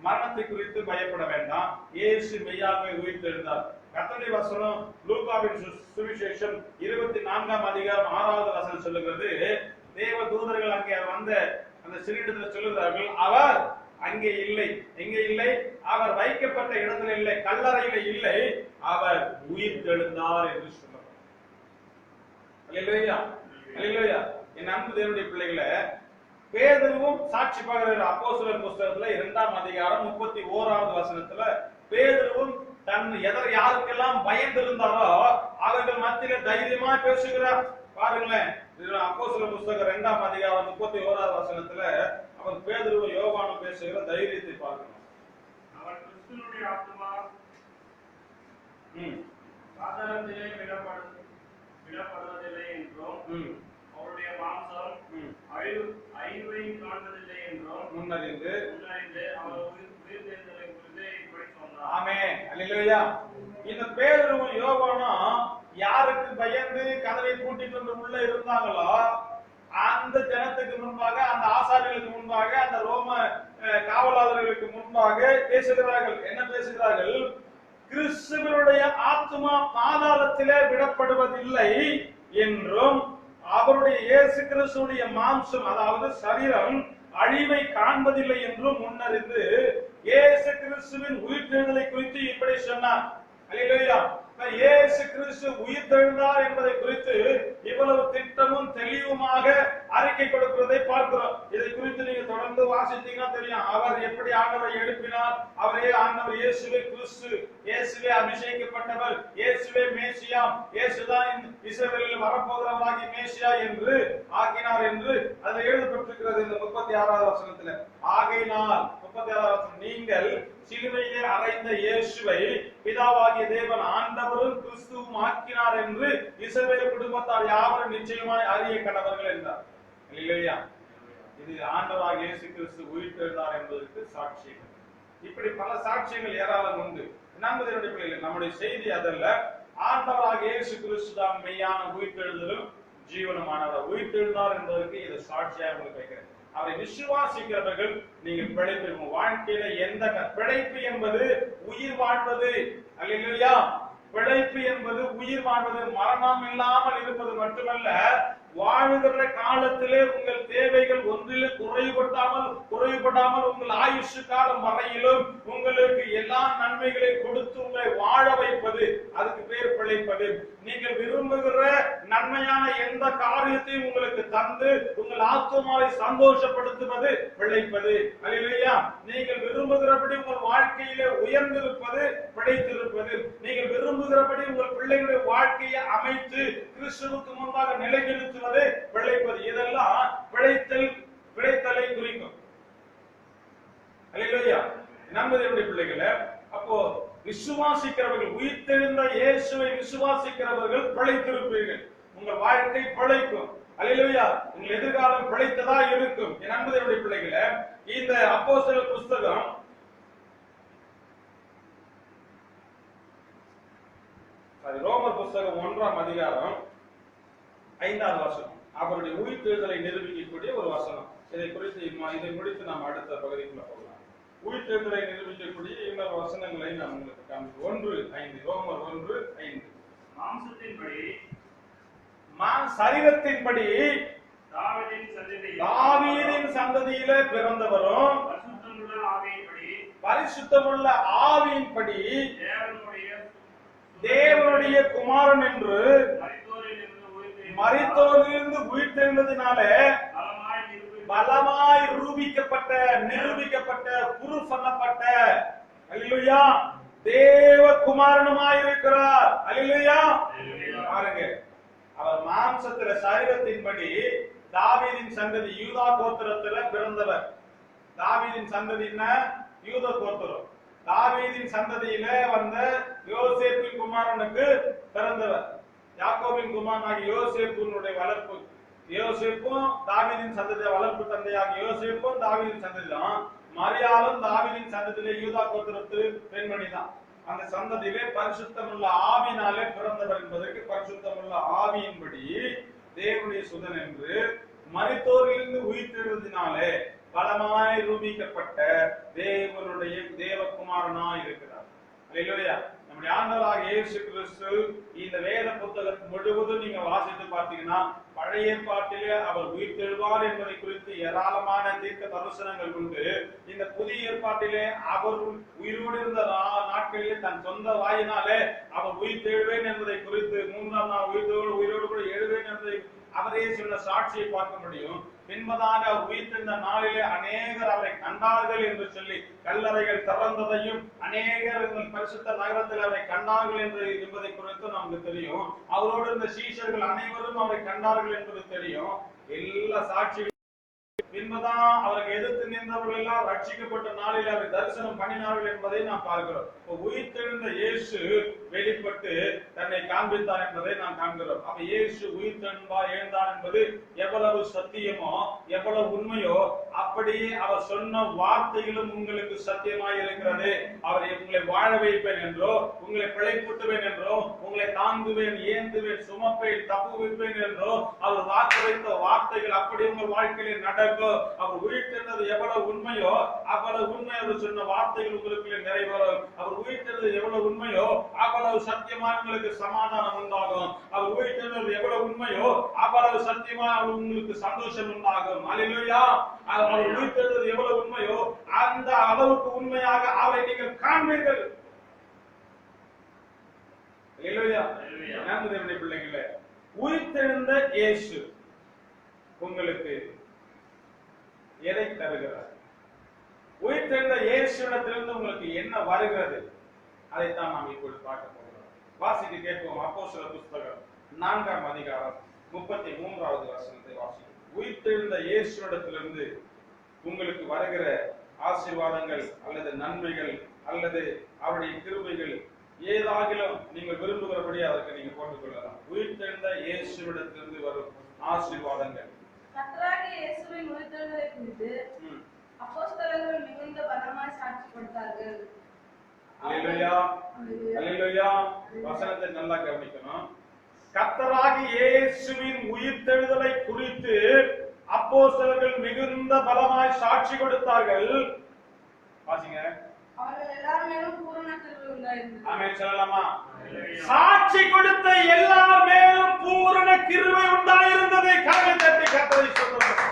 மரணத்தை குறித்து பயப்பட வேண்டாம். இயேசு மெய்யாகவே உயிர்த்தெழுந்தார். கர்த்தருடைய வசனம் லூக்காவின் சுவிசேஷம் 24ஆம் அதிகாரம் 6வது வசனம் சொல்லுகிறது, தேவ தூதர்கள் அங்கே வந்த அந்த சிறுஇடத்தில் சொல்லுகிறார்கள், அவர் அங்கே இல்லை. எங்கே இல்லை? அவர் வைக்கப்பட்ட இடத்துல இல்லை, கல்லறையில இல்லை, அவர் உயிர்த்தெழுந்தார் என்று சொன்னார். அல்லேலூயா. அல்லேலூயா. என் அன்பு தேவனுடைய பிள்ளைகளை, பேதுருவும் சாட்சி பகர்கிற அப்போஸ்தலர் புத்தகத்துல 2ஆம் அதிகாரம் 31வது வசனத்துல பேதுருவும் தன் யாருக்கெல்லாம் பயந்திருந்தாரோ அவர்கள் மத்தியில தைரியமா பேசுகிறார். பாருங்களேன், அப்போஸ்தலர் புத்தகம் 2ஆம் அதிகாரம் 31வது வசனத்துல அவர் பேதுருவும் யோவானும் பேசுகிற தைரியத்தை பார்க்கணும். அவர் கிறிஸ்துவினுடைய ஆத்துமா சாதாரணத்திலே விடப்படுவதில்லை என்றும் அவருடைய மாம்சம் அழிவையும் காண்பதில்லை என்றும் முன்னறிந்து அவர் உயிர்த்தெழுதலை குறித்து இப்படி சொன்னார். ஆமென். அல்லேலூயா. இந்த பேதுருவும் யோவானும் யாருக்கு பயந்து கதவை பூட்டிட்டு வந்து உள்ள இருந்தாங்களோ அந்த ஜனத்துக்கு முன்பாக, அந்த ஆசாரியர்களுக்கு முன்பாக, அந்த ரோம காவலாளர்களுக்கு முன்பாக பேசுகிறார்கள். என்ன பேசுகிறார்கள்? கிறிஸ்துவனுடைய ஆத்மா பாதாளத்திலே விடப்படுவதில்லை என்றும், அவருடைய இயேசு கிறிஸ்துடைய மாம்சம், அதாவது சரீரம் அழிவை காண்பதில்லை என்றும் முன்னறிந்து இயேசு கிறிஸ்துவின் உயிர்த்தெழுதலை குறித்து இப்படி சொன்னார். அல்லேலூயா. இயேசு கிறிஸ்து உயிர்த்தெழுந்தார் என்பதை குறித்து இவ்வளவு திட்டமும் தெளிவுமாக அறிக்கை கொடுக்கிறதை பார்க்கிறோம். இதை குறித்து நீங்க தொடர்ந்து வாசித்தீங்கன்னா தெரியும். அவர் எப்படி ஆண்டவரை எழுப்பினார், அவரே ஆண்டவர் இயேசுவே கிறிஸ்து, இயேசுவே அபிஷேகிக்கப்பட்டவர், இயேசுவே மேசியா, இயேசுதான் இஸ்ரவேலில் வரப்போகிறவராகிய மேசியா என்று ஆக்கினார் என்று அதில் எழுதப்பட்டிருக்கிறது இந்த 36வது வசனத்துல. ஆகையினால் 36வது வசனம், நீங்கள் சிலுவையிலே அறைந்த இயேசுவை பிதாவாகிய தேவன் ஆண்டவரும் கிறிஸ்துவும் ஆக்கினார் என்று இஸ்ரவேல் குடும்பத்தார் யாவரும் நிச்சயமாய் அறிய கடவர்கள் என்றார். இல்லையா? இது ஆண்டவராகிய இயேசு கிறிஸ்து உயிர்த்தெழுந்தார் என்பதற்கு சாட்சியங்கள். இப்படி பல சாட்சியங்கள் ஏராளம் உண்டு. நம்புவதனுடைய பிள்ளைகள், நம்முடைய செய்தி அதல்ல. ஆண்டவராகிய இயேசு கிறிஸ்து தான் மெய்யான உயிர்த்தெழுதலும் ஜீவனமானவர். உயிர்த்தெழுந்தார் என்பதற்கு இது சாட்சியாக உங்களுக்கு வைக்கிறேன். அவரை விசுவாசிக்கிறவர்கள் நீங்கள் பிழைப்பு, வாழ்க்கையில எந்த பிழைப்பு என்பது உயிர் வாழ்வது. அல்லேலூயா. பிழைப்பு என்பது உயிர் வாழ்வது, மரணம் இல்லாமல் இருப்பது மட்டுமல்ல, வாழுகிற காலத்திலே உங்கள் தேவைகள் ஒன்றில் குறைவுபடாமல் உங்கள் ஆயுஷ் காலம் வரையிலும் உங்களுக்கு எல்லா நன்மைகளையும் கொடுத்து உங்களை வாழ வைப்பது, அதுக்கு பேர் பிழைப்பது. நீங்கள் விரும்புகிற நன்மையான எந்த காரியத்தையும் உங்களுக்கு தந்து உங்கள் ஆத்மாவை சந்தோஷப்படுத்துவது பிழைப்பது. அல்லேலூயா. நீங்கள் விரும்புகிறபடி உங்கள் வாழ்க்கையிலே உயர்ந்திருப்பது பிழைத்திருப்பது. நீங்கள் விரும்புகிறபடி உங்கள் பிள்ளைகளுடைய வாழ்க்கையை அமைத்து கிறிஸ்துவுக்கு முன்பாக நிலைநிறுத்துவது பிழைப்பது. இதெல்லாம் பிழைத்தலை குறிக்கும். அல்லேலூயா. நம்முடைய பிள்ளைகளை, அப்போ விசுவாசிக்கிறவர்கள், உயிர்த்தெழுந்த இயேசுவை விசுவாசிக்கிறவர்கள் பிழைத்திருப்பீர்கள். உங்கள் வாழ்க்கை பிழைக்கும். அல்லேலூயா. உங்கள் எதிர்காலம் பிழைத்ததா இருக்கும். என் அன்புடைய பிள்ளைகளை, இந்த அப்போஸ்தலர் புஸ்தகம் ரோமர் புஸ்தகம் 1ஆம் அதிகாரம் 5வது வசனம் அவருடைய உயிர்த்தெழுதலை நிரூபிக்கக்கூடிய ஒரு வசனம். இதை முடித்து நாம் அடுத்த பகுதிக்குள்ள போகலாம். உயிர்த்தெழுதலை நிரூபிக்கக்கூடிய இன்னொரு வசனங்களை நான் உங்களுக்கு காண்பிக்கிறேன். 1:5, ரோமர் 1:5. சரீரத்தின்படி தாவீதின் சந்ததியிலே பிறந்தவரும் பரிசுத்தமுள்ள ஆவியின்படி தேவனுடைய குமாரன் என்று மரித்தோரிலிருந்து உயிர்த்தெழுந்ததினாலே பலமாய் நிரூபிக்கப்பட்ட குரு சொல்லப்பட்ட அல்லேலூயா தேவ குமாரனுமாய் இருக்கிறார். அல்லேலூயா. பாருங்க, அவர் மாம்சத்தில சரீரத்தின்படி தாவீதின் சந்ததி, யூதா கோத்திரத்தில பிறந்தவர். தாவீதின் சந்ததினா யூதா கோத்திரம். தாவீதின் சந்ததியில வந்த யோசேப்பின் குமாரனுக்கு பிறந்தவர். யாக்கோபின் குமாரனாகிய யோசேப்புனுடைய வளர்ப்பு, யோசேப்பும் தாவீதின் சந்ததிய வளர்ப்பு தந்தையாகிய யோசேப்பும் தாவீதின் சந்ததி தான். மரியாளும் தாவீதின் சந்ததியிலே யூதா கோத்திரத்து பெண்மணி தான். அந்த சந்ததியிலே பரிசுத்தமுள்ள ஆவியினாலே பிறந்தவர் என்பதற்கு பரிசுத்தமுள்ள ஆவியின்படி தேவனுடைய சுதன் என்று மரித்தோரிலிருந்து உயிர்த்தெழுவதினாலே பலமாய் ரூபிக்கப்பட்ட தேவனுடைய தேவகுமாரனாய் இருக்கிறார். அல்லேலூயா. நம்முடைய ஆண்டவராகிய இயேசு கிறிஸ்து இந்த வேத புத்தகம் முழுவதும் நீங்க வாசித்து பார்த்தீங்கன்னா, பழைய ஏற்பாட்டிலே அவர் உயிர்த்தெழுவார் என்பதை குறித்து ஏராளமான தீர்க்க தரிசனங்கள் உண்டு. இந்த புதிய ஏற்பாட்டிலே அவர் உயிரோடு இருந்த நாட்களிலே தன் சொந்த வாயினாலே அவர் உயிர்த்தெழுவேன் என்பதை குறித்து, 3ஆம் நாள் உயிரோடு கூட எழுவேன் என்பதை அவரே சொன்ன சாட்சியை பார்க்க முடியும். பின்பதாக அவர் உயிர்த்தெழுந்த நாளிலே அநேகர் அவரை கண்டார்கள் என்று சொல்லி கல்லறைகள் திறந்ததையும், அநேகர் பரிசுத்த நகரத்தில் அவரை கண்டார்கள் என்பதை குறித்து நமக்கு தெரியும். அவரோடு இருந்த சீஷர்கள் அனைவரும் அவரை கண்டார்கள் என்பது தெரியும். எல்லா சாட்சிகளும் பின்புதான் அவருக்கு எதிர்த்து நின்றவர்கள் எல்லாம் ரட்சிக்கப்பட்ட நாளில் அவர் தரிசனம் பண்ணினார்கள் என்பதை நாம் பார்க்கிறோம். உயிர்த்தெழுந்த இயேசு வெளிப்பட்டு தன்னை காண்பித்தார் என்பதை நாம் காண்கிறோம். அப்ப இயேசு உயிர்த்தெழுந்தார் எழுந்தார் என்பது எவ்வளவு சத்தியமோ எவ்வளவு உண்மையோ அப்படியே அவர் சொன்ன வார்த்தைகளும் உங்களுக்கு சத்தியமாய் இருக்கிறது. அவர் உங்களை வாழ வைப்பேன் என்றோ, உங்களை பிழைப்பூட்டுவேன் என்றோ, உங்களை தாங்குவேன், ஏந்துவேன், சுமப்பேன், தப்புவிப்பேன் என்றோ அவர் வாக்கு வைத்த வார்த்தைகள் அப்படி உங்கள் வாழ்க்கையில் நடக்கும். அவர் உயிர்த்தெழுந்தது எவ்வளவு உண்மையோ அவ்வளவு உண்மை அவர் சொன்ன வார்த்தைகள் உங்களுக்கு நிறைவேறும். அவர் உயிர்த்தெழுந்தது எவ்வளவு உண்மையோ அவ்வளவு சத்தியமா உங்களுக்கு சமாதானம் உண்டாகும். அவர் உயிர்த்தெழுந்தது எவ்வளவு உண்மையோ அவ்வளவு சத்தியமா உங்களுக்கு சந்தோஷம் உண்டாகும். அல்லேலூயா. அவர் உயிர்த்தெழுந்தது எவ்வளவு உண்மையோ அந்த அளவுக்கு உண்மையாக அவரை நீங்கள் காண்பீர்கள். அல்லேலூயா. தேவனுடைய பிள்ளைகளே, உயிர்த்தெழுந்த இயேசு உங்களுக்கு எதை தருகிறார்? உயிர்த்தெழுந்த இயேசுவிடத்திலிருந்து உங்களுக்கு என்ன வருகிறது? அதைத்தான் நாம் இப்பொழுது பார்க்க போகிறோம். வாசிக்க கேட்போம். அப்போஸ்தலர் புத்தகம் 4ஆம் அதிகாரம் 33வது வசனத்தை வாசிக்கிறோம். உயிர்த்தெழுந்த இயேசுவிடத்திலிருந்து உங்களுக்கு வருகிற ஆசீர்வாதங்கள் அல்லது நன்மைகள் அல்லது அவருடைய கிருபைகள் ஏதாகிலும் நீங்கள் விரும்புகிறபடி அதற்கு நீங்க போட்டுக் கொள்ளலாம். உயிர்த்தெழுந்த இயேசுவிடத்திலிருந்து வரும் ஆசீர்வாதங்கள். கர்த்தராகிய இயேசுவின் உயிர்த்தெழுதலை குறித்து அப்போஸ்தலர்கள் மிகுந்த பலமாய் சாட்சி கொடுத்தார்கள். அல்லேலூயா. அல்லேலூயா. வசனத்தை நல்லா கவனிக்கணும். கர்த்தராகிய இயேசுவின் உயிர்த்தெழுதலை குறித்து அப்போஸ்தலர்கள் மிகுந்த பலமாய் சாட்சி கொடுத்தார்கள். வாசிங்க. அவர்கள் எல்லார் மேலும் பூரண கிருபை உண்டாயிருந்தது. ஆமென் சொல்லலாமா? சாட்சி கொடுத்த எல்லார் மேலும் பூரண கிருபை உண்டாயிருந்தது. கரங்களை தட்டி கர்த்தரை ஸ்தோத்திரம்.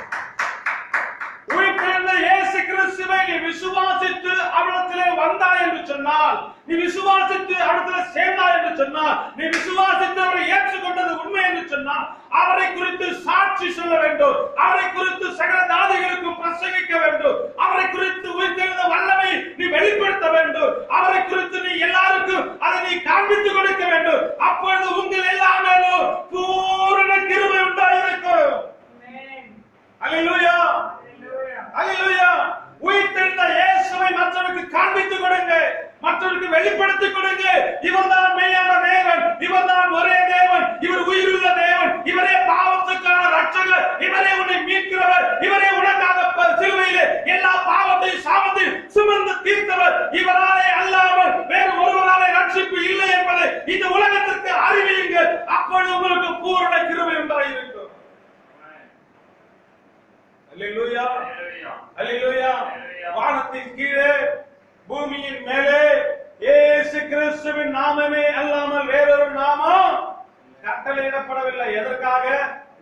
உயிர்த்தெழுந்த இயேசு கிறிஸ்துவை நீ விசுவாசித்து அவரிடத்திலே வந்தாய் என்று சொன்னால், நீ விசுவாசித்து அவரிடத்திலே சேர்ந்தாய் என்று சொன்னால், நீ விசுவாசித்து அவரை ஏற்றுக்கொண்டது உண்மை என்று சொன்னால், அவரை குறித்து சாட்சி சொல்ல வேண்டும். அவரை குறித்து சகல ஜாதிகளுக்கு பிரசங்கிக்க வேண்டும். அவரை குறித்து உயிர்த்தெழுந்த வல்லமை நீ வெளிப்படுத்த வேண்டும். அவரை குறித்து நீ எல்லாருக்கும் அதை நீ காண்பித்துக் கொடுக்க வேண்டும். அப்பொழுது உங்கள் எல்லாரும் பூரண கிருபை உண்டாயிருக்கும். அல்லேலூயா. அல்லேலூயா. உயிர்த்தெழுந்த இயேசுவை மற்றவருக்கு காண்பித்துக் கொடுங்க, மற்றவருக்கு வெளிப்படுத்திக் கொடுங்க. இவர்தான் மெய்யான தேவன், இவர்தான் ஒரே தேவன், இவர் உயிருள்ள தேவன், இவரே பாவத்துக்கான ரட்சகர், இவரே உன்னை மீட்கிறவர், இவரே உனக்காக சிலுவையிலே எல்லா பாவத்தையும் சாபத்தையும் சுமந்து தீர்த்தவர். இவராலே அல்லாமல் வேறு ஒருவராலே ரட்சிப்பு இல்லை என்பதை இந்த உலகத்திற்கு அறிவியுங்கள். அப்பொழுது உங்களுக்கு பூரண கிருபை உண்டாயிருக்கும். அல்லேலூயா. அல்லேலூயா. வானத்தின் கீழே பூமியின் மேலே இயேசு கிறிஸ்துவின் நாமமே அல்லாமல் வேறொரு நாமம் கட்டளையிடப்படவில்லை. எதற்காக?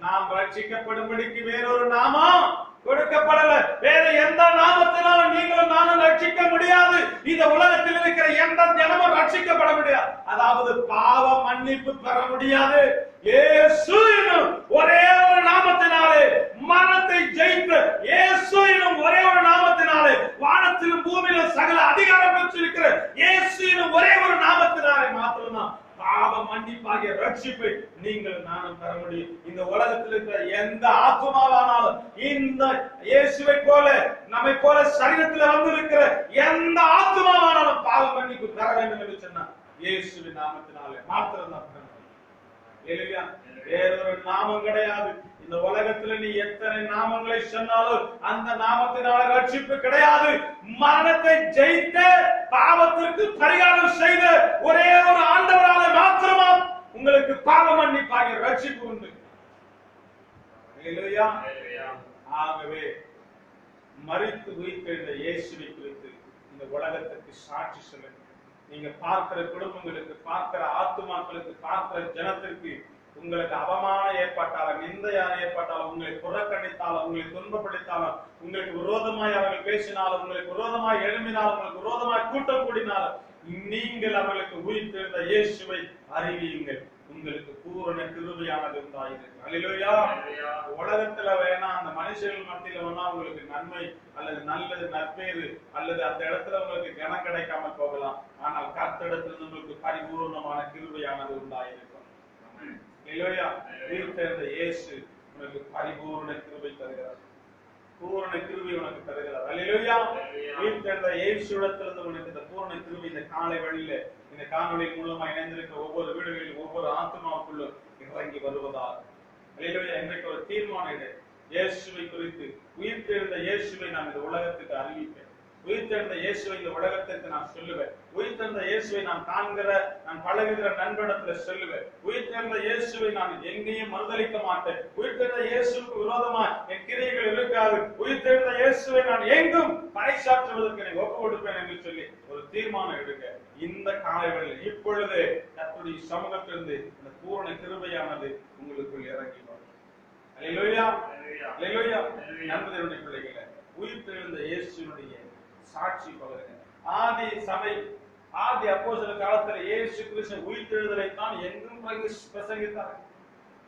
நாம் ரட்சிக்கப்படும்படிக்கு வேறொரு நாமம் கொடுக்கப்படல. வேற எந்த நாமத்தினாலும் நீங்களும் நானும் ரட்சிக்க முடியாது. இந்த உலகத்தில் இருக்கிற எந்த ஜனமும் ரட்சிக்கப்பட முடியாது. அதாவது பாவ மன்னிப்பு பெற முடியாது. இயேசு எனும் ஒரே ஒரு நாமத்தினாலே மரணத்தை ஜெயித்த இயேசு எனும் ஒரே ஒரு நாமத்தினாலே வானத்திலும் பூமியிலும் சகல அதிகாரம் பெற்றிருக்கிற இயேசு எனும் ஒரே ஒரு நாமத்தினாலே மாத்திரம்தான் பாவ மன்னிப்பாகிய ரட்சிப்பை நீங்கள் நானும் பெற முடியும். இந்த உலகத்தில் இருக்கிற எந்த ஆத்மாவானாலும் இந்த இயேசுவை போல நம்மை போல சரீரத்தில் வந்திருக்கிற எந்த ஆத்மாவானாலும் பாவ மன்னிப்பு பெற வேண்டும் என்று சொன்னா இயேசுவின் நாமத்தினாலே மாத்திரம்தான் பெற முடியும். வேறொரு நாமம் கிடையாது. இந்த உலகத்துல நீ எத்தனை நாமங்களை சொன்னாலும் அந்த நாமத்தினால ரட்சிப்பு கிடையாது. மரணத்தை ஜெயித்த பாவத்திற்கு பரிகாரம் செய்த ஒரே ஒரு ஆண்டவரால மாத்திரமா உங்களுக்கு பாவ மன்னிப்பாகிய ரட்சிப்பு உண்டு. ஆகவே மரித்து உயிர்த்தெழுந்த இயேசுவை குறித்து இந்த உலகத்திற்கு சாட்சி சொல்லுங்க. நீங்க பார்க்கிற குடும்பங்களுக்கு, பார்க்கிற ஆத்துமாக்களுக்கு, பார்க்கிற ஜனத்திற்கு உங்களுக்கு அவமானம் ஏற்பட்டாலும், நிந்தையா ஏற்பட்டாலும், உங்களை புறக்கணித்தாலும், உங்களை துன்பப்படுத்தாலும், உங்களுக்கு விரோதமாய் அவர்கள் பேசினாலும், உங்களுக்கு விரோதமாய் எழும்பினாலும், உங்களுக்கு விரோதமாய் கூட்டம் கூடினாலும், நீங்கள் அவர்களுக்கு உயிர்த்தெழுந்த இயேசுவை அறிவியுங்கள். உங்களுக்கு பூரண கிருபையானது உண்டாயிருக்கு. அல்லேலூயா. உலகத்துல வேணா அந்த மனுஷர்கள் மத்தியில வேணா உங்களுக்கு நன்மை அல்லது நல்லது நற்பேறு அல்லது அந்த இடத்துல உங்களுக்கு கனம் கிடைக்காமல் போகலாம். ஆனால் கர்த்தரிடத்தில் உங்களுக்கு பரிபூர்ணமான கிருபையானது உண்டாயிருக்கும். அல்லேலூயா. உயிர்த்தெழுந்த இயேசு உங்களுக்கு பரிபூர்ண கிருபை தருகிறார். பூரண கிருபை உனக்கு தருகிறார். அல்லேலூயா. உயிர்த்தெழுந்த இயேசுவிடத்திலிருந்து உனக்கு இந்த பூரண கிருபை இந்த காலை வேளையில இந்த காணொளி மூலமா இணைந்திருக்கிற ஒவ்வொரு வீடுகளிலும் ஒவ்வொரு ஆத்மாவுக்குள்ளும் இறங்கி வருவதால் அல்லேலூயா. இன்றைக்கு ஒரு தீர்மானம் எடு. இயேசுவை குறித்து, உயிர்த்தெழுந்த இயேசுவை நான் இந்த உலகத்துக்கு அறிவிப்பேன். உயிர்த்தெழுந்த இயேசுவை இந்த உலகத்திற்கு நான் சொல்லுவேன். உயிர்த்தெழுந்த இயேசுவை நான் காண்கிற, நான் பழகுகிற நண்பனிடத்துல சொல்லுவேன். உயிர்த்தெழுந்த இயேசுவை நான் எங்கேயும் மறுதலிக்க மாட்டேன். உயிர்த்தெழுந்த இயேசுக்கு விரோதமா என் கிரியைகள் இருக்காது. உயிர்த்தெழுந்த இயேசுவை நான் எங்கும் பறைசாற்றுவதற்கு என்னை ஒப்பு கொடுப்பேன் என்று சொல்லி ஒரு தீர்மானம் எடுங்க. இந்த காலைகளில் இப்பொழுது கர்த்தருடைய சமூகத்திலிருந்து இந்த பூரண கிருபையானது உங்களுக்குள் இறங்கி வரும். அல்லேலூயா. அல்லேலூயா. நண்பர்களுடைய பிள்ளைகளை, உயிர்த்தெழுந்த இயேசுனுடைய சாட்சி பகருங்க. ஆதி சபை, ஆதி அப்போஸ்தலர் காலத்தில் இயேசு கிறிஸ்து உயிர்த்தெழுதலை தான் எங்கும் பிரசங்கித்தார்.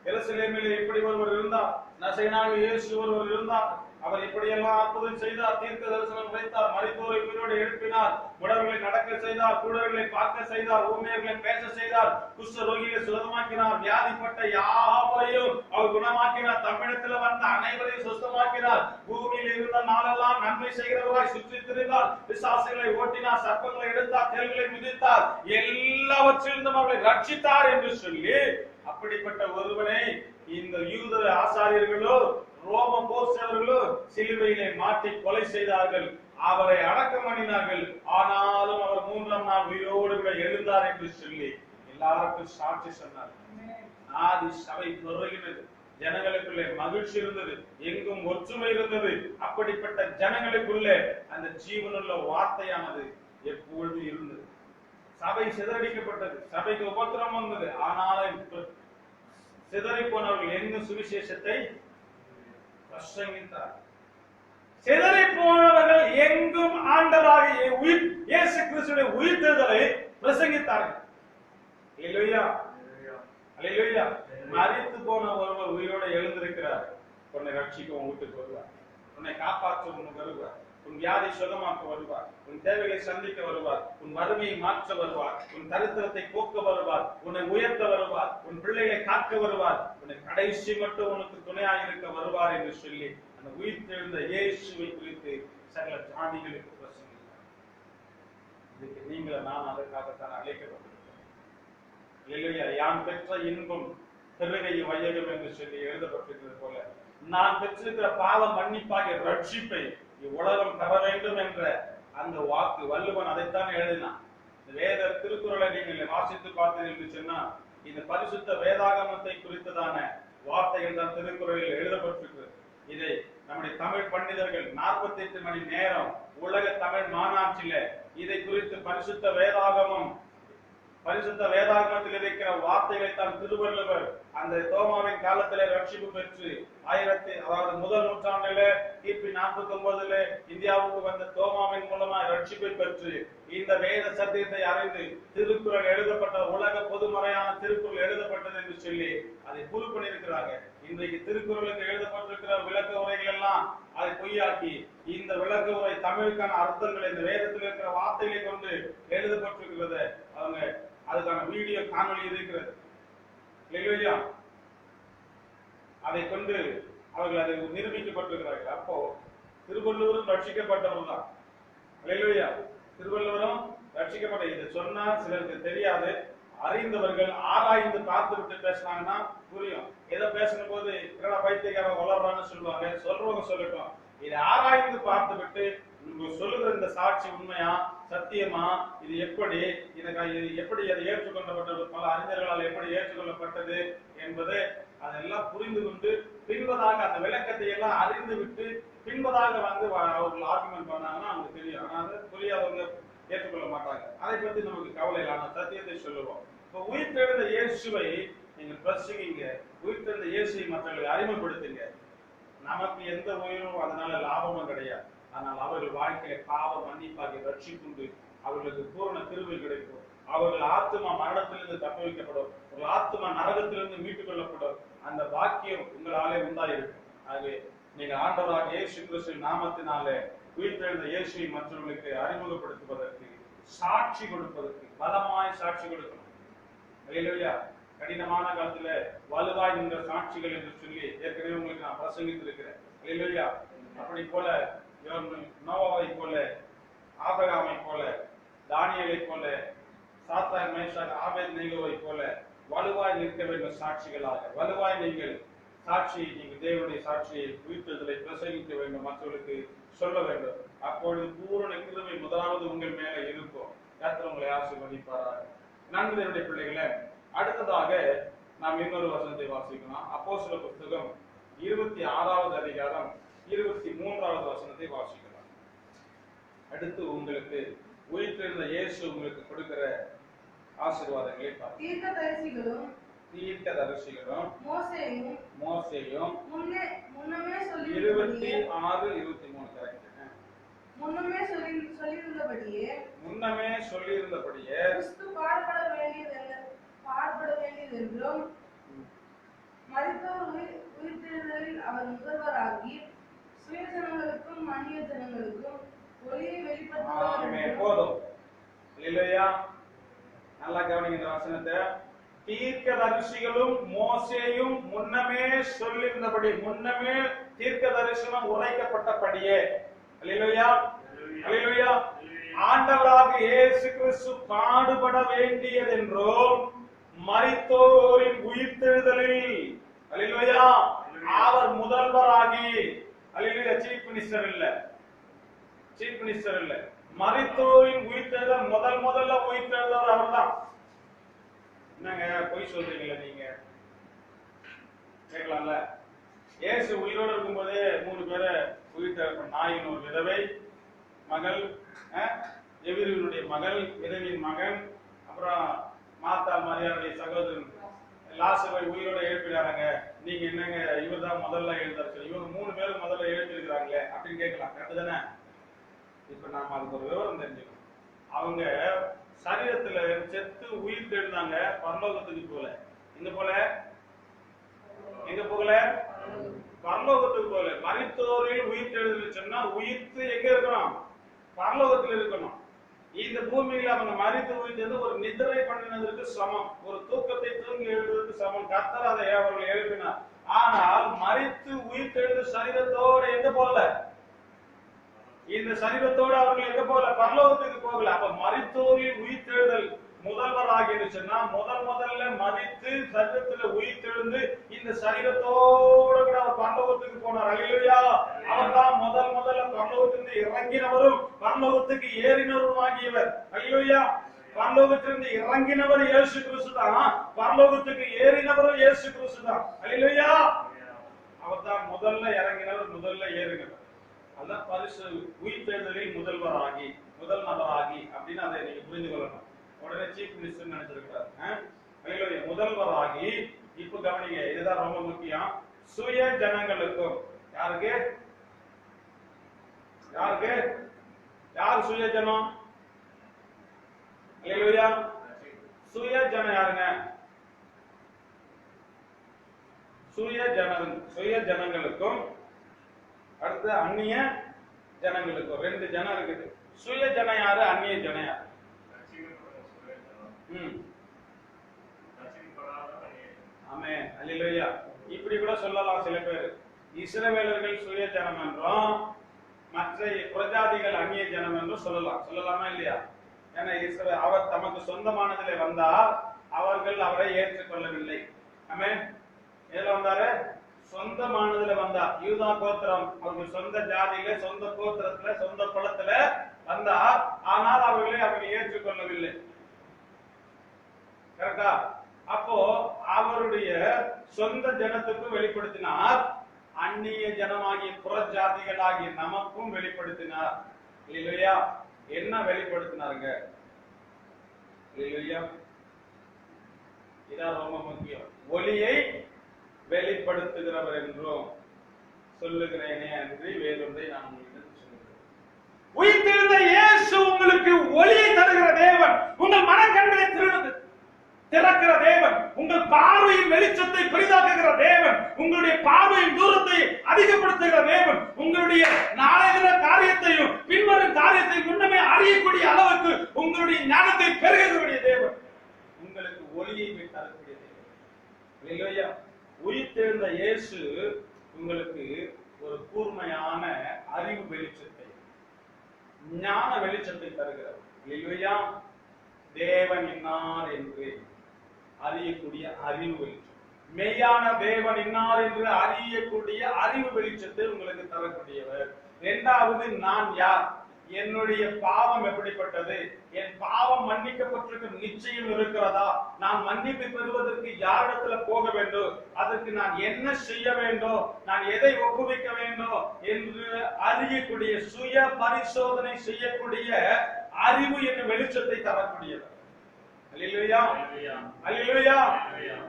எருசலேமிலே இப்படி ஒருவர் இருந்தார், நசரேயனாகிய இயேசு ஒருவர் இருந்தார். அவர் இப்படியெல்லாம் அற்புதம் செய்தார், தீர்க்க தரிசனம் உரைத்தார், மரித்தோரை உயிரோடு எழுப்பினார், முடவர்களை நடக்க செய்தார், குருடர்களை பார்க்க செய்தார், ஊமையர்களை பேச செய்தார், குஷ்ட ரோகிகளை சுகமாக்கினார், வியாதிப்பட்ட யாவரையும் அவர் குணமாக்கினார், தமிழத்தில் வந்த அனைவரையும் சுத்தமாக்கினார், பூமியில் இருந்த நாளெல்லாம் நன்மை செய்கிறவராய் சுற்றித் திரிந்தார், பிசாசுகளை ஓட்டினார், சர்ப்பங்களை எடுத்தார், தேள்களை மிதித்தார், எல்லாவற்றிலிருந்தும் அவர்களை ரட்சித்தார் என்று சொல்லி அப்படிப்பட்ட ஒருவனை இந்த யூத ஆசாரியர்களோ ரோம போஸ்தலர்களோ சிலுவையிலே மாட்டி கொலை செய்தார்கள், அவரை அடக்கம் பண்ணினார்கள். ஆனாலும் அவர் 3ஆம் நாள் உயிரோடு கூட எழுந்தார் என்று சொல்லி எல்லாருக்கும் சாட்சி சொன்னார். ஆதி சபை பெருகினது, ஜனங்களுக்குள்ளே மகிழ்ச்சி இருந்தது, எங்கும் ஒற்றுமை இருந்தது. அப்படிப்பட்ட ஜனங்களுக்குள்ளே அந்த ஜீவனுள்ள வார்த்தையானது எப்பொழுது இருந்தது. சபை சிதறடிக்கப்பட்டது, சபைக்கு உபத்திரம் வந்தது. ஆனாலும் சிதறி போனவர்கள் எங்கும் சுவிசேஷத்தை பிரசங்கித்தார். சிதறி போனவர்கள் எங்கும் ஆண்டவராகிய இயேசு கிறிஸ்துவின் உயிர்த்தெழுதலை பிரசங்கித்தார்கள். அல்லேலூயா. அல்லேலூயா. மரித்து போன ஒருவர் உயிரோடு எழுந்திருக்கிறார். உன்னை ரட்சிக்க உன் வீட்டுக்கு வருவார், உன்னை காப்பாற்ற உனக்கு வருவார், உன் வியாதி சுகமாக்க வருவார், உன் தேவையை சந்திக்க வருவார், உன் வறுமையை மாற்ற வருவார், உன் தரித்திரத்தை போக்க வருவார், உன்னை உயர்த்த வருவார், உன் பிள்ளைகளை காக்க வருவார், உன்னை கடைசி மட்டும் உனக்கு துணையாக இருக்க வருவார் என்று சொல்லி அந்த உயிர்த்தெழுந்த இயேசுவை குறித்து சகல ஜாதிகளுக்கு பிரசங்கித்தார். இதுக்கு நீங்கள நான் அதற்காகத்தான் அழைக்கப்பட்டிருக்கிறேன். இல்லையா? யான் பெற்ற இன்பம் பெருகை வையகம் என்று சொல்லி எழுதப்பட்டிருக்கிறது போல நான் பெற்றிருக்கிற பாவ மன்னிப்பாகிய ரட்சிப்பை இவ்வுலகம் தர வேண்டும் என்ற அந்த வாக்கு வள்ளுவன் அதைத்தான் எழுதினான். இந்த வேத திருக்குறளை நீங்கள் வாசித்து பார்த்தீர்கள் என்று சொன்னா இந்த பரிசுத்த வேதாகமத்தை குறித்ததான வார்த்தைகள் தான் திருக்குறளில் எழுதப்பட்டிருக்கிறது. இதை நம்முடைய தமிழ் பண்டிதர்கள் 48 மணி நேரம் உலக தமிழ் மாநாட்டில இதை குறித்து பரிசுத்த வேதாகமத்தில் இருக்கிற வார்த்தைகளை தான் திருவள்ளுவர் அந்த தோமாவின் காலத்திலே ரட்சிப்பு பெற்று முதல் நூற்றாண்டில கிபி 49 இந்தியாவுக்கு வந்த தோமாவின் மூலமா ரட்சிப்பை பெற்று இந்த வேத சத்தியத்தை அறிந்து திருக்குறள் எழுதப்பட்ட உலக பொதுமறையான திருக்குறள் எழுதப்பட்டது என்று சொல்லி அதை புல் பண்ணியிருக்கிறாங்க. இன்றைக்கு திருக்குறளுக்கு எழுதப்பட்டிருக்கிற விளக்க உரைகள் எல்லாம் அதை பொய்யாக்கி இந்த விளக்க உரை தமிழுக்கான அர்த்தங்களை இந்த வேதத்தில் இருக்கிற வார்த்தைகளை கொண்டு எழுதப்பட்டிருக்கிறது. அவங்க அதுக்கான வீடியோ காணொளி இருக்கிறது. அதை கொண்டு அவர்கள் அதை நிரூபிக்கப்பட்டிருக்கிறார்கள். அப்போ திருவள்ளுவரும் ரட்சிக்கப்பட்டவர் தான். திருவள்ளுவரும் ரட்சிக்கப்பட்ட. இதை சொன்னா சிலருக்கு தெரியாது. அறிந்தவர்கள் ஆராய்ந்து பார்த்து விட்டு பேசினாங்கன்னா புரியும். ஏதோ பேசும் போது பைத்தியக்காரன் வளர்றான்னு சொல்லுவாங்க. சொல்றவங்க சொல்லட்டும். இதை ஆராய்ந்து பார்த்து விட்டு சொல்லுகிற இந்த சாட்சி உண்மையா சத்தியமா, இது எப்படி அதை ஏற்றுக்கொள்ளப்பட்டது, பல அறிஞர்களால் எப்படி ஏற்றுக்கொள்ளப்பட்டது என்பது அதெல்லாம் புரிந்து கொண்டு பின்பதாக அந்த விளக்கத்தை எல்லாம் அறிந்து விட்டு பின்பதாக வந்து அவர்கள் ஆர்குமெண்ட் பண்ணாங்கன்னா அவங்களுக்கு தெரியும். ஆனா அது புரியாதவங்க ஏற்றுக்கொள்ள மாட்டாங்க. அதை பத்தி நமக்கு கவலை இல்லை. ஆனா சத்தியத்தை சொல்லுவோம். இப்போ உயிர்த்தெழுந்த இயேசுவை நீங்க பிரசங்கிங்க, உயிர்த்தெழுந்த இயேசுவை மற்றவர்களை அறிமுகப்படுத்துங்க. நமக்கு எந்த உயிரும் அதனால லாபமும் கிடையாது. ஆனால் அவர்கள் வாழ்க்கையை பாவ மன்னிப்பாகி ரட்சிக்குண்டு அவர்களுக்கு பூரண கிருபை கிடைக்கும். அவர்கள் ஆத்துமா மரணத்திலிருந்து தப்ப வைக்கப்படும், ஒரு ஆத்துமா நரகத்திலிருந்து மீட்டுக் கொள்ளப்படும். அந்த பாக்கியம் உங்களாலே உண்டாயிருக்கும். ஆகவே நீங்க ஆண்டவராக இயேசு கிறிஸ்துவின் நாமத்தினாலே உயிர்த்தெழுந்த இயேசுவை மற்றவர்களுக்கு அறிமுகப்படுத்துவதற்கு, சாட்சி கொடுப்பதற்கு, பலமாய் சாட்சி கொடுக்கணும். அல்லேலூயா. கடினமான காலத்துல வலுவாய் நின்ற சாட்சிகள் என்று சொல்லி ஏற்கனவே உங்களுக்கு நான் பிரசங்கித்திருக்கிறேன். அல்லேலூயா. அப்படி போல நோவாவை போல, ஆபிரகாமை போல, தானியேலை போல, சாத்ராக் மேஷாக் ஆபேத்நேகோவை போல வலுவாய் நிற்க வேண்டும். சாட்சிகளாக வலுவாய் நீங்கள் சாட்சியை, நீங்கள் தேவனுடைய சாட்சியை, உயிர்த்தெழுதலை பிரசங்கிக்க வேண்டும், மற்றவர்களுக்கு சொல்ல வேண்டும். அப்பொழுது பூரண கிருபை முதலாவது உங்கள் மேல இருக்கும். கர்த்தர் உங்களை ஆசீர்வதிப்பாராக. நண்பர்களுடைய பிள்ளைகளே, அடுத்ததாக நாம் இன்னொரு வசனத்தை வாசிக்கலாம். அப்போஸ்தலர் புத்தகம் 26வது அதிகாரம் 23வது வசனத்தை வாசிக்கலாம். அடுத்து உங்களுக்கு உயிர்த்தெழுந்த இயேசு உங்களுக்கு கொடுக்கிற ஆசீர்வாதங்களை பார்க்கலாம். தீர்க்கதரிசிகளும் மோசேயும் 26:23 கரெக்ட். முன்னமே சொல்லியிருந்தபடியே கிறிஸ்து பாடுபட வேண்டியது என்றும் மரித்தோர் உயிர்த்தெழுதலில் அவர் முதல்வராகி சுயஜனங்களுக்கும் அந்நிய ஜனங்களுக்கும் ஒளியை வெளிப்படுத்துவார். போதும் இல்லையா? நல்லா கவனிங்க இந்த வசனத்தை. தீர்க்கதரிசிகளும் மோசேயும் முன்னமே சொல்லியிருந்தபடி, முன்னமே தீர்க்க தரிசனம் உரைக்கப்பட்டபடியே, அல்லேலூயா அல்லேலூயா, ஆண்டவராக இயேசு கிறிஸ்து பாடுபட வேண்டியதென்றும் மரித்தோரின் உயிர்த்தெழுதலில், அல்லேலூயா, அவர் முதல்வராகி, அல்லேலூயா, சீஃப் மினிஸ்டர் இல்ல, மரித்தோரின் உயிர்த்தெழுதல் முதல்ல உயிர்த்தெழுதவர் அவர்தான். என்னங்க பொய் சொல்றீங்களா நீங்க? கேட்கலாம்ல. இயேசு உயிரோடு இருக்கும்போதே 3 பேரை உயிர்த்தெழுப்ப, நாயின் ஒரு விதவை மகள், எவிரினுடைய மகள், விதவியின் மகன், அப்புறம் மாத்தா மரியாளுடைய சகோதரன் லாசரை உயிரோட எழுப்பினாங்க. நீங்க என்னங்க இவர் தான் முதல்ல எழுந்தாரு, இவங்க 3 பேரும் முதல்ல எழுப்பியிருக்கிறாங்களே அப்படின்னு கேட்கலாம். கரெக்ட் தானே? இப்ப நாம அதுக்கு ஒரு விவரம் தெரிஞ்சுக்கணும். அவங்க சரீரத்துல செத்து உயிர் தெழுந்தாங்க, பரலோகத்துக்கு போல. எங்க போல? எங்க போகல? பரலோகத்துக்கு போல. மரித்தோரில் உயிர் தெழுதல் சொன்னா உயிர்த்து எங்க இருக்கணும்? பரலோகத்தில் இருக்கணும். இந்த பூமியில அவங்க மரித்து உயிர்த்தது ஒரு நிதிரை பண்ணினதற்கு சமம், ஒரு தூக்கத்தை தூங்கி எழுதுவதற்கு சமம். கர்த்தர் அதை அவர்கள் எழுப்பினார். ஆனால் மரித்து உயிர் தெழுந்த சரீரத்தோடு எங்க போகல? இந்த சரீரத்தோடு அவர்கள் எங்க போகல? பரலோகத்துக்கு போகல. அப்ப மரித்தோரில் உயிர்த்தெழுதல் முதல்வராகின்னு சொன்னா முதல்ல மரித்து சரீரத்துல உயிர்த்தெழுந்து இந்த சரீரத்தோடு கூட அவர் பரலோகத்துக்கு போனார். அல்லேலூயா. அவர் தான் முதல்ல பரலோகத்திலிருந்து இறங்கினவரும் பரலோகத்துக்கு ஏறினவரும் ஆகியவர். அல்லேலூயா. பரலோகத்திலிருந்து இறங்கினவர் இயேசு கிறிஸ்து தான், பரலோகத்துக்கு ஏறினவரும் இயேசு கிறிஸ்து தான். அல்லேலூயா. அவர் தான் முதல்ல இறங்கினவர், முதல்ல ஏறினவர். அதான் பரிசு உயிர்த்தெழுதலில் முதல் நபராகி அப்படின்னு அதை நீங்க புரிந்து கொள்ளணும். உடனே சீஃப் மினிஸ்டர் நினைச்சிருக்கிறார். முதல்வராகி. இப்ப கவனிங்க, இதுதான் ரொம்ப முக்கியம். சுய ஜனங்களுக்கும், யாருக்கு யார் சுய ஜனம்? அல்லேலூயா. சுய ஜனம் யாருங்க? சுய ஜனங்களுக்கும், அடுத்து அந்நிய ஜனங்களுக்கும். 2 ஜனம் இருக்குது. சுய ஜனம் யாரு, அந்நிய ஜனம் யாரு? ஆமென். அல்லேலூயா. இப்படி கூட சொல்லலாம் சில பேர். இஸ்ரவேலர்கள் சுய ஜனம் என்றும் மற்ற புறஜாதிகள் அந்நிய ஜனம் என்றும் சொல்லலாமா இல்லையா? ஏன்னா அவர் தமக்கு சொந்தமானதிலே வந்தால் அவர்கள் அவரை ஏற்றுக்கொள்ளவில்லை. ஆமென். எதுல வந்தாரு? சொந்தமானதுல வந்தார். யூதா கோத்திரம் அவர்கள் சொந்த ஜாதியில, சொந்த கோத்திரத்துல, சொந்த குலத்துல வந்தார். ஆனால் அவர்களை ஏற்றுக்கொள்ளவில்லை. கரெக்டா? அப்போ அவருடைய சொந்த ஜனத்துக்கும் வெளிப்படுத்தினார், அந்நிய ஜனமாகிய புறஜாதிகளாகிய நமக்கும் வெளிப்படுத்தினார். இல்லையா? என்ன வெளிப்படுத்தினாருங்க? இல்லையா? இதான் ரொம்ப முக்கியம். ஒளியை வெளிப்படுத்துகிறவர் என்றும் சொல்லுகிறேனே அன்றி வேறொன்றை நான் உங்களுக்கு சொல்லுகிறேன். உயிர்த்தெழுந்த இயேசு உங்களுக்கு ஒளியை தருகிற தேவன், உங்கள் மனக்கண்களை திறக்கிற தேவன், உங்கள் பார்வையின் வெளிச்சத்தை பெரிதாக்குகிற தேவன், உங்களுடைய பார்வையின் தூரத்தை அதிகப்படுத்துகிற தேவன், உங்களுடைய நாளைய காரியத்தையும் பின்வரும் காரியத்தையும் முன்னமே அறியக்கூடிய அளவுக்கு உங்களுடைய ஞானத்தை பெருகக்கூடிய தேவன், உங்களுக்கு ஒளியை தரக்கூடிய தேவன். இல்லையா? உயிர்த்தெழுந்த இயேசு உங்களுக்கு ஒரு கூர்மையான அறிவு வெளிச்சத்தை, ஞான வெளிச்சத்தை தருகிறது. இல்லையா? தேவன் இன்னார் என்று அறியக்கூடிய அறிவு வெளிச்சம், மெய்யான தேவன் இன்னார் என்று அறியக்கூடிய அறிவு வெளிச்சத்தை உங்களுக்கு தரக்கூடியவர். இரண்டாவது, நான் யார், என்னுடைய பாவம் எப்படிப்பட்டது, என் பாவம் மன்னிக்கப்பட்டிருக்கும் நிச்சயம் இருக்கிறதா, நான் மன்னிப்பு பெறுவதற்கு யாரிடத்துல போக வேண்டும், அதற்கு நான் என்ன செய்ய வேண்டும், நான் எதை ஒப்புவிக்க வேண்டும் என்று அறியக்கூடிய, சுய பரிசோதனை செய்யக்கூடிய அறிவு என்னும் வெளிச்சத்தை தரக்கூடியவர். அல்லேலூயா, அல்லேலூயா,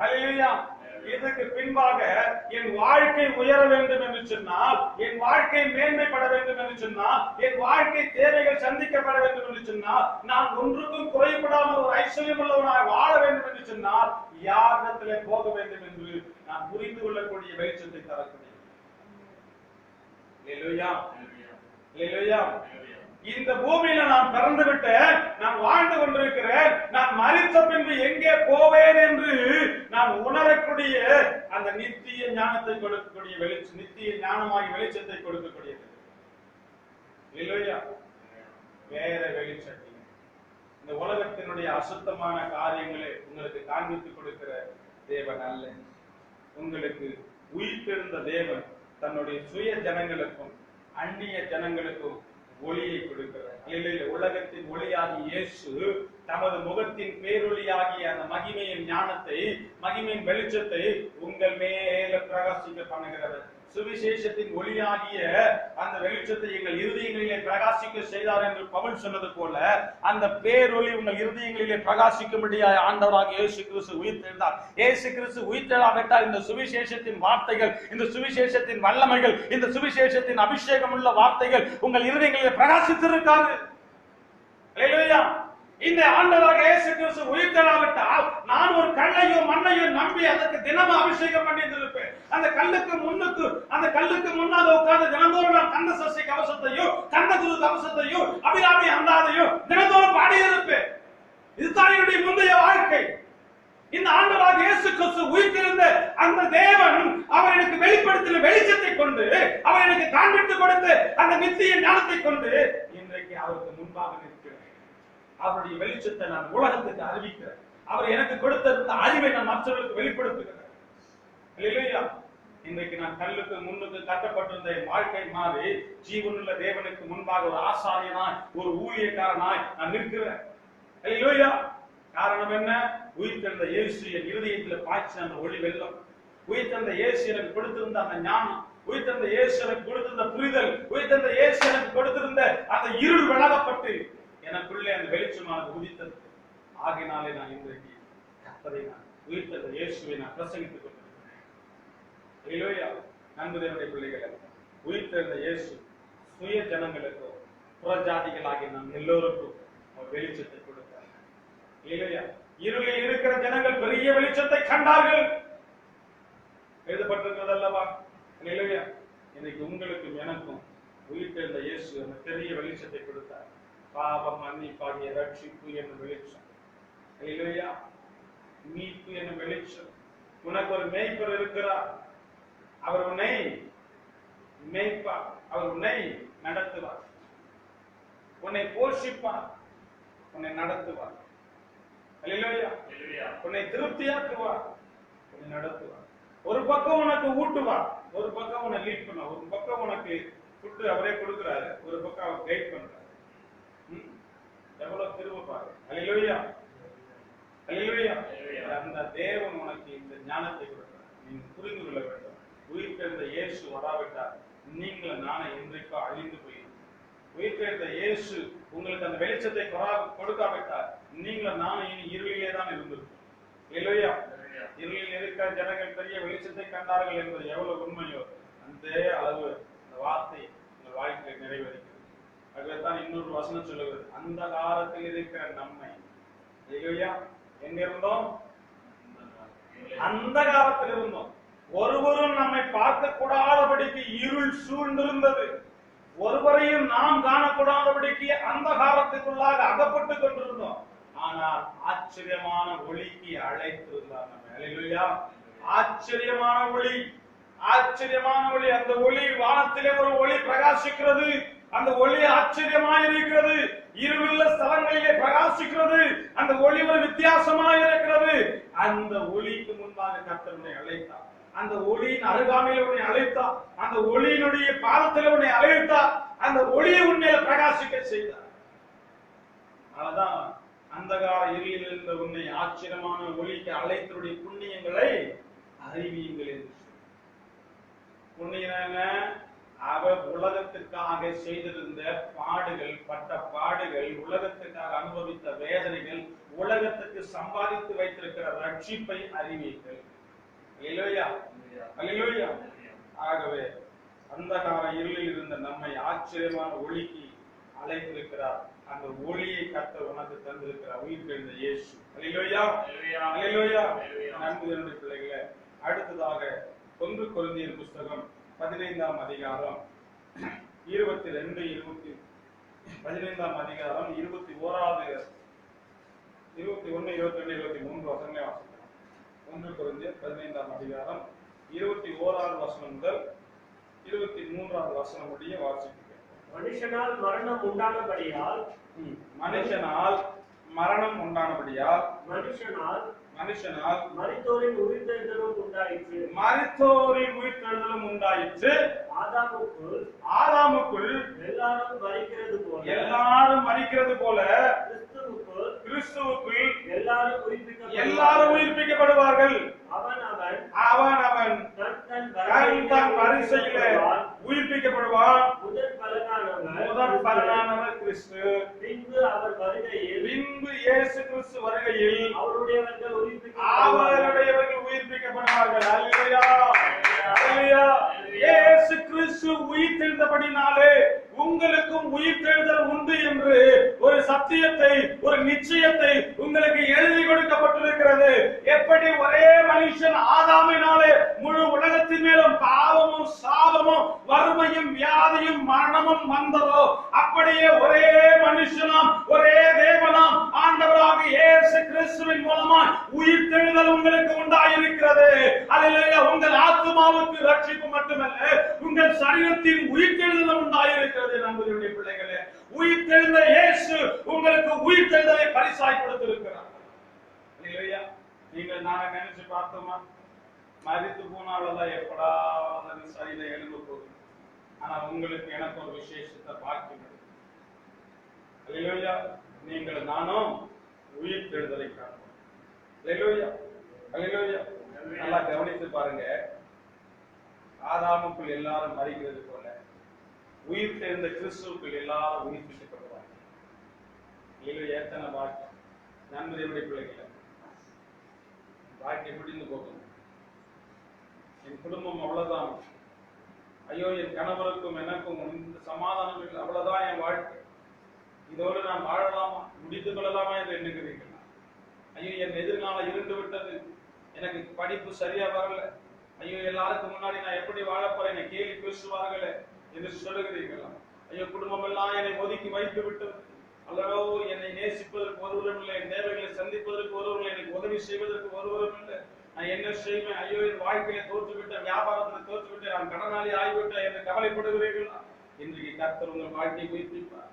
அல்லேலூயா. இதுக்கு பின்பாக என் வாழ்க்கை உயர வேண்டும் என்று சொன்னால், என் வாழ்க்கை மேன்மைப்பட வேண்டும் என்று சொன்னால், என் வாழ்க்கை தேவைகள் சந்திக்கப்பட வேண்டும் என்று சொன்னால், நான் ஒன்றுக்கும் குறைபடாமல் ஒரு ஐஸ்வர்யம் உள்ளவனாக வாழ வேண்டும் என்று சொன்னால், யாரிடத்திலே போக வேண்டும் என்று நான் புரிந்து கொள்ளக்கூடிய வெளிச்சத்தை தரக்கூடிய. அல்லேலூயா, அல்லேலூயா. இந்த பூமியில நான் பிறந்து விட்டேன், நான் வாழ்ந்து கொண்டிருக்கிறேன், நான் மரித்த பின்பு எங்கே போவேன் என்று நான் உணரக்கூடிய அந்த நித்திய ஞானத்தை கொடுக்கக்கூடிய வெளிச்சம், நித்திய ஞானமாகி வெளிச்சத்தை கொடுக்கக்கூடியது. இல்லையா? வேற வெளிச்சம் இந்த உலகத்தினுடைய அசுத்தமான காரியங்களை உங்களுக்கு காண்பித்து கொடுக்கிற தேவன் அல்ல. உங்களுக்கு உயிர்த்தெழுந்த தேவன் தன்னுடைய சுய ஜனங்களுக்கும் அந்நிய ஜனங்களுக்கும் ஒளியை கொடுக்கிறார். உலகத்தின் ஒளியாகிய இயேசு தமது முகத்தின் பேரொளியாகிய அந்த மகிமையின் ஞானத்தை, மகிமையின் வெளிச்சத்தை உங்கள் மேல பிரகாசிக்க பண்ணுகிறது. சுவிசேஷத்தின் ஒளியாகிய அந்த வெளிச்சத்தை எங்கள் இருதயங்களிலே பிரகாசிக்க செய்தார் என்று பவுல் சொன்னது போல, அந்த பேரொளி உங்கள் இருதயங்களிலே பிரகாசிக்கும்படியாக ஆண்டவராகிய இயேசு கிறிஸ்து உயிர்த்தெழுந்தார். இயேசு கிறிஸ்து உயிர்த்தெழாவிட்டால் இந்த சுவிசேஷத்தின் வார்த்தைகள், இந்த சுவிசேஷத்தின் வல்லமைகள், இந்த சுவிசேஷத்தின் அபிஷேகம் உள்ள வார்த்தைகள் உங்கள் இருதயங்களிலே பிரகாசித்திருக்காது. அல்லேலூயா. இந்த ஆண்டவராக இயேசு கிறிஸ்து உயிர்த்தெழாவிட்டால் நான் ஒரு கல்லையோ மண்ணையோ நம்பி அதற்கு தினமும் அபிஷேகம் பண்ணி இருப்பேன். அந்த கல்லுக்கு முன்னால உட்கார்ந்து தினந்தோறும் நான் கந்த சஷ்டி கவசத்தையோ கந்த குரு கவசத்தையோ அபிராமி அந்தாதையோ தினந்தோறும் பாடி இருப்பேன். இதுதான் என்னுடைய முந்தைய வாழ்க்கை. இந்த ஆண்டவராக இயேசு கிறிஸ்து உயிர்த்தெழுந்த அந்த தேவன் அவர் எனக்கு வெளிப்படுத்தின வெளிச்சத்தை கொண்டு, அவர் எனக்கு காண்பித்து கொடுத்து அந்த நித்திய ஞானத்தை கொண்டு இன்றைக்கு அவருக்கு முன்பாக நிற்கிறேன். அவருடைய வெளிச்சத்தை நான் உலகத்துக்கு அறிவிக்கிறேன். அவர் எனக்கு கொடுத்த அறிவை நான் மற்றவர்களுக்கு வெளிப்படுத்துகிறேன். இல்லையா? இன்றைக்கு நான் கல்லுக்கு முன்னுக்கு கட்டப்பட்டிருந்த வாழ்க்கை மாறி ஜீவனுள்ள தேவனுக்கு முன்பாக ஒரு ஆசாரியனாய், ஒரு ஊழியக்காரனாய் நான் நிற்கிறேன். இல்லையா? காரணம் என்ன? உயிர்த்தெழுந்த இயேசு என் இருதயத்தில் பாய்ச்சின அந்த ஒளி வெள்ளம், உயிர்த்தெழுந்த இயேசு எனக்கு கொடுத்திருந்த அந்த ஞானம், உயிர்த்தெழுந்த இயேசு எனக்கு கொடுத்திருந்த புரிதல், உயிர்த்தெழுந்த இயேசு எனக்கு கொடுத்திருந்த அந்த இருள் விலகப்பட்டு எனக்குள்ளே அந்த வெளிச்சமானது உதித்தது. ஆகினாலே நான் இன்றைக்கு கர்த்தரை, நான் உயிர்த்தெழுந்த இயேசுவை நான் பிரசங்கித்துக் கொண்டிருக்கிறேன். நண்பு தேவனுடைய பிள்ளைகளை, உயிர்த்தெழுந்த இயேசு சுய ஜனங்களுக்கோ புறஜாதிகளாகி நம் எல்லோருக்கும் ஒரு வெளிச்சத்தை கொடுத்தார். இல்லையா? இருளில் இருக்கிற ஜனங்கள் பெரிய வெளிச்சத்தை கண்டார்கள், எழுதப்பட்டிருக்கிறது அல்லவா? இல்லையா? இன்னைக்கு உங்களுக்கும் எனக்கும் உயிர்த்தெழுந்த இயேசு அந்த பெரிய வெளிச்சத்தை கொடுத்தார். பாவம் மன்னிப்பாகிய ரட்சிப்பு என்னும் வெளிச்சம், இல்லையா? மீட்பு என்னும் வெளிச்சம். உனக்கு ஒரு மேய்ப்பர் இருக்கிறார். அவர் உன்னை மேய்ப்பார், அவர் உன்னை நடத்துவார், உன்னை போஷிப்பார், உன்னை நடத்துவார். அல்லேலூயா. உன்னை திருப்தியாக்குவார், உன்னை நடத்துவார். ஒரு பக்கம் உனக்கு ஊட்டுவார், ஒரு பக்கம் உன்னை லீட் பண்ணுவார், ஒரு பக்கம் உனக்கு ஃபுட் அவரே கொடுக்கிறாரு, ஒரு பக்கம் அவர் கைட் பண்றாரு. எவ்வளவு திரும்பப்பாரு. அல்லேலூயா, அல்லேலூயா. அந்த தேவன் உனக்கு இந்த ஞானத்தை கொடுக்கிறார். நீங்க புரிந்து கொள்ள வேண்டும். உயிர்த்தெழுந்த இயேசு வராவிட்டால் நீங்கள் நானே இன்றைக்கு அழிந்து போயிடும். உயிர்த்தெழுந்த இயேசு உங்களுக்கு அந்த வெளிச்சத்தை கொடுக்காவிட்டால் நீங்கள் நானும் இனி இருளிலே தான் இருந்திருக்கும். இல்லையா? இருளில் இருக்கிற ஜனங்கள் பெரிய வெளிச்சத்தை கண்டார்கள் என்பது எவ்வளவு உண்மையோ அந்த அளவு அந்த வார்த்தை உங்கள் வாழ்க்கையை நிறைவேறுகிறது. அதுதான் இன்னொரு வசனம் சொல்லுகிறது, அந்த காலத்தில் இருக்கிற நம்மை. இல்லையா? எங்க இருந்தோம்? அந்த காலத்தில் இருந்தோம். ஒருவரும் நம்மை பார்க்க கூடாதபடிக்கு இருள் சூழ்ந்திருந்தது. ஒருவரையும் நாம் காணக்கூடாதபடிக்கு அந்த காலத்துக்குள்ளாக அகப்பட்டுக் கொண்டிருந்தோம். ஆனால் ஆச்சரியமான ஒளிக்கு அழைத்திருந்தார் நம்ம. அல்லேலூயா. ஆச்சரியமான ஒளி, ஆச்சரியமான ஒளி. அந்த ஒளி வானத்திலே ஒரு ஒளி பிரகாசிக்கிறது. அந்த ஒளி ஆச்சரியமாய் இருக்கிறது. இருளுள்ள ஸ்தலங்களிலே பிரகாசிக்கிறது. அந்த ஒளி ஒரு வித்தியாசமாய் இருக்கிறது. அந்த ஒளிக்கு முன்பாக கர்த்தர் உன்னை அழைத்தார். அந்த ஒளியின் அருகாமையில் உன்னை அழைத்தார். அந்த ஒளியினுடைய பாதத்தில் உன்னை அழைத்தார். அந்த ஒளியை உன்னை பிரகாசிக்க செய்தார். அதான் அந்தகார இருளில் இருந்த உன்னை ஆச்சரியமான ஒளிக்கு அழைத்தருடைய புண்ணியங்களை அறிவியுங்கள் என்று புண்ணியன அவர் உலகத்திற்காக செய்திருந்த பாடுகள், பட்ட பாடுகள், உலகத்திற்காக அனுபவித்த வேதனைகள், உலகத்துக்கு சம்பாதித்து வைத்திருக்கிற ரட்சிப்பை அறிவீர்கள். அல்லேலூயா, அல்லேலூயா. ஆகவே அந்தகார இருளில் இருந்த நம்மை ஆச்சரியமான ஒளிக்கு அழைத்திருக்கிறார். அந்த ஒளியை கர்த்தர் உனக்கு தந்திருக்கிறார். உயிர்த்தெழுந்த இயேசு. அல்லேலூயா, அல்லேலூயா. நண்பர்களுடைய பிள்ளைகளே, அடுத்ததாக 1 கொரிந்தியர் புஸ்தகம் 15ஆம் அதிகாரம் 21, 21, 22, 23 வசனங்களை வாசிக்கலாம். 1 கொரிந்தியர் 15ஆம் அதிகாரம் 21வது வசனம் முதல் 23வது வசனம் முடிய வாசிக்கிறேன். மனுஷனால் மரணம் உண்டானபடியால் மனுஷனால் மரித்தோரின் உயிர்த்தெழுதலும் உண்டாயிற்று. ஆதாமுக்குள் எல்லாரும் மரிக்கிறது போல கிறிஸ்துவுக்குள் எல்லாரும் உயிர்ப்பிக்கப்படுவார்கள். அவன் தன் வரிசையிலே உயிர்ப்பிக்கப்படுவான். முதற் பலனானவர் கிறிஸ்து. பின்பு இயேசு கிறிஸ்து வருகையில் அவருடையவர்கள் உயிர்ப்பிக்கப்படுவார்கள். அல்லேலூயா, அல்லேலூயா. இயேசு கிறிஸ்து உயிர்த்தெழுந்தபடினாலே உங்களுக்கும் உயிர்த்தெழுதல் உண்டு என்று ஒரு சத்தியத்தை, ஒரு நிச்சயத்தை உங்களுக்கு எழுதி கொடுக்கப்பட்டிருக்கிறது. எப்படி ஒரே மனுஷன் ஆதாமினாலே முழு உலகத்தின் மேலும் பாவமும் சாபமும் வறுமையும் வியாதியும் மரணமும் வந்ததோ, அப்படியே ஒரே மனுஷனாம் ஒரே தேவனாம் ஆண்டவராக இயேசு கிறிஸ்துவின் மூலமாய் உயிர்த்தெழுதல் உங்களுக்கு உண்டாயிருக்கிறது. அல்லேலூயா. உங்கள் ஆத்துமாவுக்கு ரட்சிப்பு மட்டுமல்ல, உங்கள் சரீரத்தின் உயிர்த்தெழுதல் உண்டாயிருக்கிறது. நண்பர்களுடைய பிள்ளைகளே, உயிர்த்தெழுந்த இயேசு உங்களுக்கு உயிர்த்தெழுதலை பரிசாய் கொடுத்திருக்கிறார். அல்லேலூயா. நீங்கள் நானே நினைச்சு பார்த்தோமா, மரித்து போனாலதான் எப்படா சரியில எழுந்து போகுது. ஆனா உங்களுக்கு எனக்கு ஒரு விசேஷத்தை பார்க்க. அல்லேலூயா. நீங்கள் நானும் உயிர்த்தெழுதலை காண்போம். அல்லேலூயா, அல்லேலூயா. நல்லா கவனித்து பாருங்க. ஆதாமுக்குள் எல்லாரும் மரிக்கிறது போல உயிர் தெரிந்த கிறிஸ்துவுக்குள் எல்லாரும் உயிர்ப்பிக்கப்படுவாங்க. எத்தனை பாக்கியம். நண்பர்களுடைய பிள்ளைகளை பாக்கியம் முடிந்து போகும். என் குடும்பம் அவ்வளவுதான். ஐயோ, என் கணவருக்கும் எனக்கும் இந்த சமாதானம் இல்லை, அவ்வளவுதான் என் வாழ்க்கை, இதோடு நான் வாழலாமா, முடித்துக் கொள்ளலாமா என்று எண்ணுகிறீர்களா? ஐயோ, என் எதிர்காலம் இருந்து விட்டது, எனக்கு படிப்பு சரியா வரல, ஐயோ எல்லாருக்கும் முன்னாடி நான் எப்படி வாழ போறேன், என்னை கேலி பேசுவார்களே என்று சொல்லுகிறீர்களா? ஐயோ, குடும்பம் எல்லாம் என்னை ஒதுக்கி வைத்து விட்டது, அல்லவோ என்னை நேசிப்பதற்கு ஒருவரும் இல்லை, என் தேவைகளை சந்திப்பதற்கு ஒருவரும் இல்லை, எனக்கு உதவி செய்வதற்கு ஒருவரும் இல்லை, நான் என்ன செய்வேன், ஐயோ என் வாழ்க்கையை தோற்றுவிட்டேன், வியாபாரத்தில் தோற்றுவிட்டேன், நான் கடனாளி ஆகிவிட்டேன் என்று கவலைப்படுகிறீர்களா? இன்றைக்கு கர்த்தர் உங்கள் வாழ்க்கையை உயிர்ப்பிப்பார்,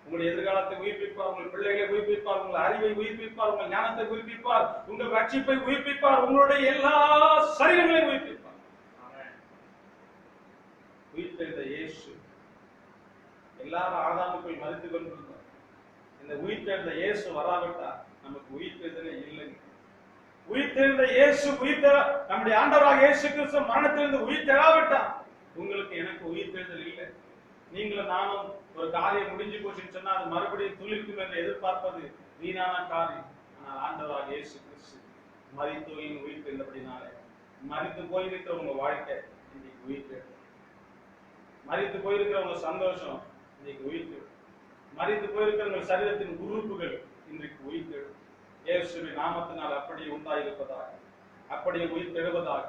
உங்கள் எதிர்காலத்தை உயிர்ப்பிப்பார், உங்கள் பிள்ளைகளை உயிர்ப்பிப்பார், உங்கள் அறிவை உயிர்ப்பிப்பார், உங்கள் ஞானத்தை உயிர்ப்பிப்பார், உங்கள் ரட்சிப்பை உயிர்ப்பிப்பார், உங்களுடைய எல்லா சரீரங்களையும் உயிர்ப்பிப்பார். உயிர்த்தெழுந்த இயேசு எல்லாரும் ஆதாமுக்குள் மரித்துக் கொண்டிருந்தார். இந்த உயிர்த்தெழுந்த இயேசு வராவிட்டால் நமக்கு உயிர்த்தெழுதலே இல்லைங்க. உயிர்த்தெழுந்த இயேசு நம்முடைய ஆண்டவராக இயேசு கிறிஸ்து மரணத்திலிருந்து உயிர்த்தெழாவிட்டால் உங்களுக்கு எனக்கு உயிர்த்தெழுதல் இல்லை. நீங்களும் நானும் ஒரு காரியம் முடிஞ்சு போச்சுன்னு சொன்னா அது மறுபடியும் துளிர்க்கும் என்று எதிர்பார்ப்பது வீணான காரியம். ஆனால் ஆண்டவராக இயேசு கிறிஸ்து மரித்தோரின் உயிர்த்தெழுந்தபடினாலே மரித்து போயிருக்கிற உங்க வாழ்க்கை இன்னைக்கு உயிர்த்தெழுது. மரித்து போயிருக்கிற உங்க சந்தோஷம் இன்னைக்கு உயிர்த்தெழுது. மரித்து போயிருக்கிற உங்கள் சரீரத்தின் உறுப்புகள் இன்றைக்கு உயிர்த்தெழுது. இயேசுவின் நாமத்தினால் அப்படியே உண்டாயிருப்பதாக, அப்படியே உயிர்த்தெழுவதாக.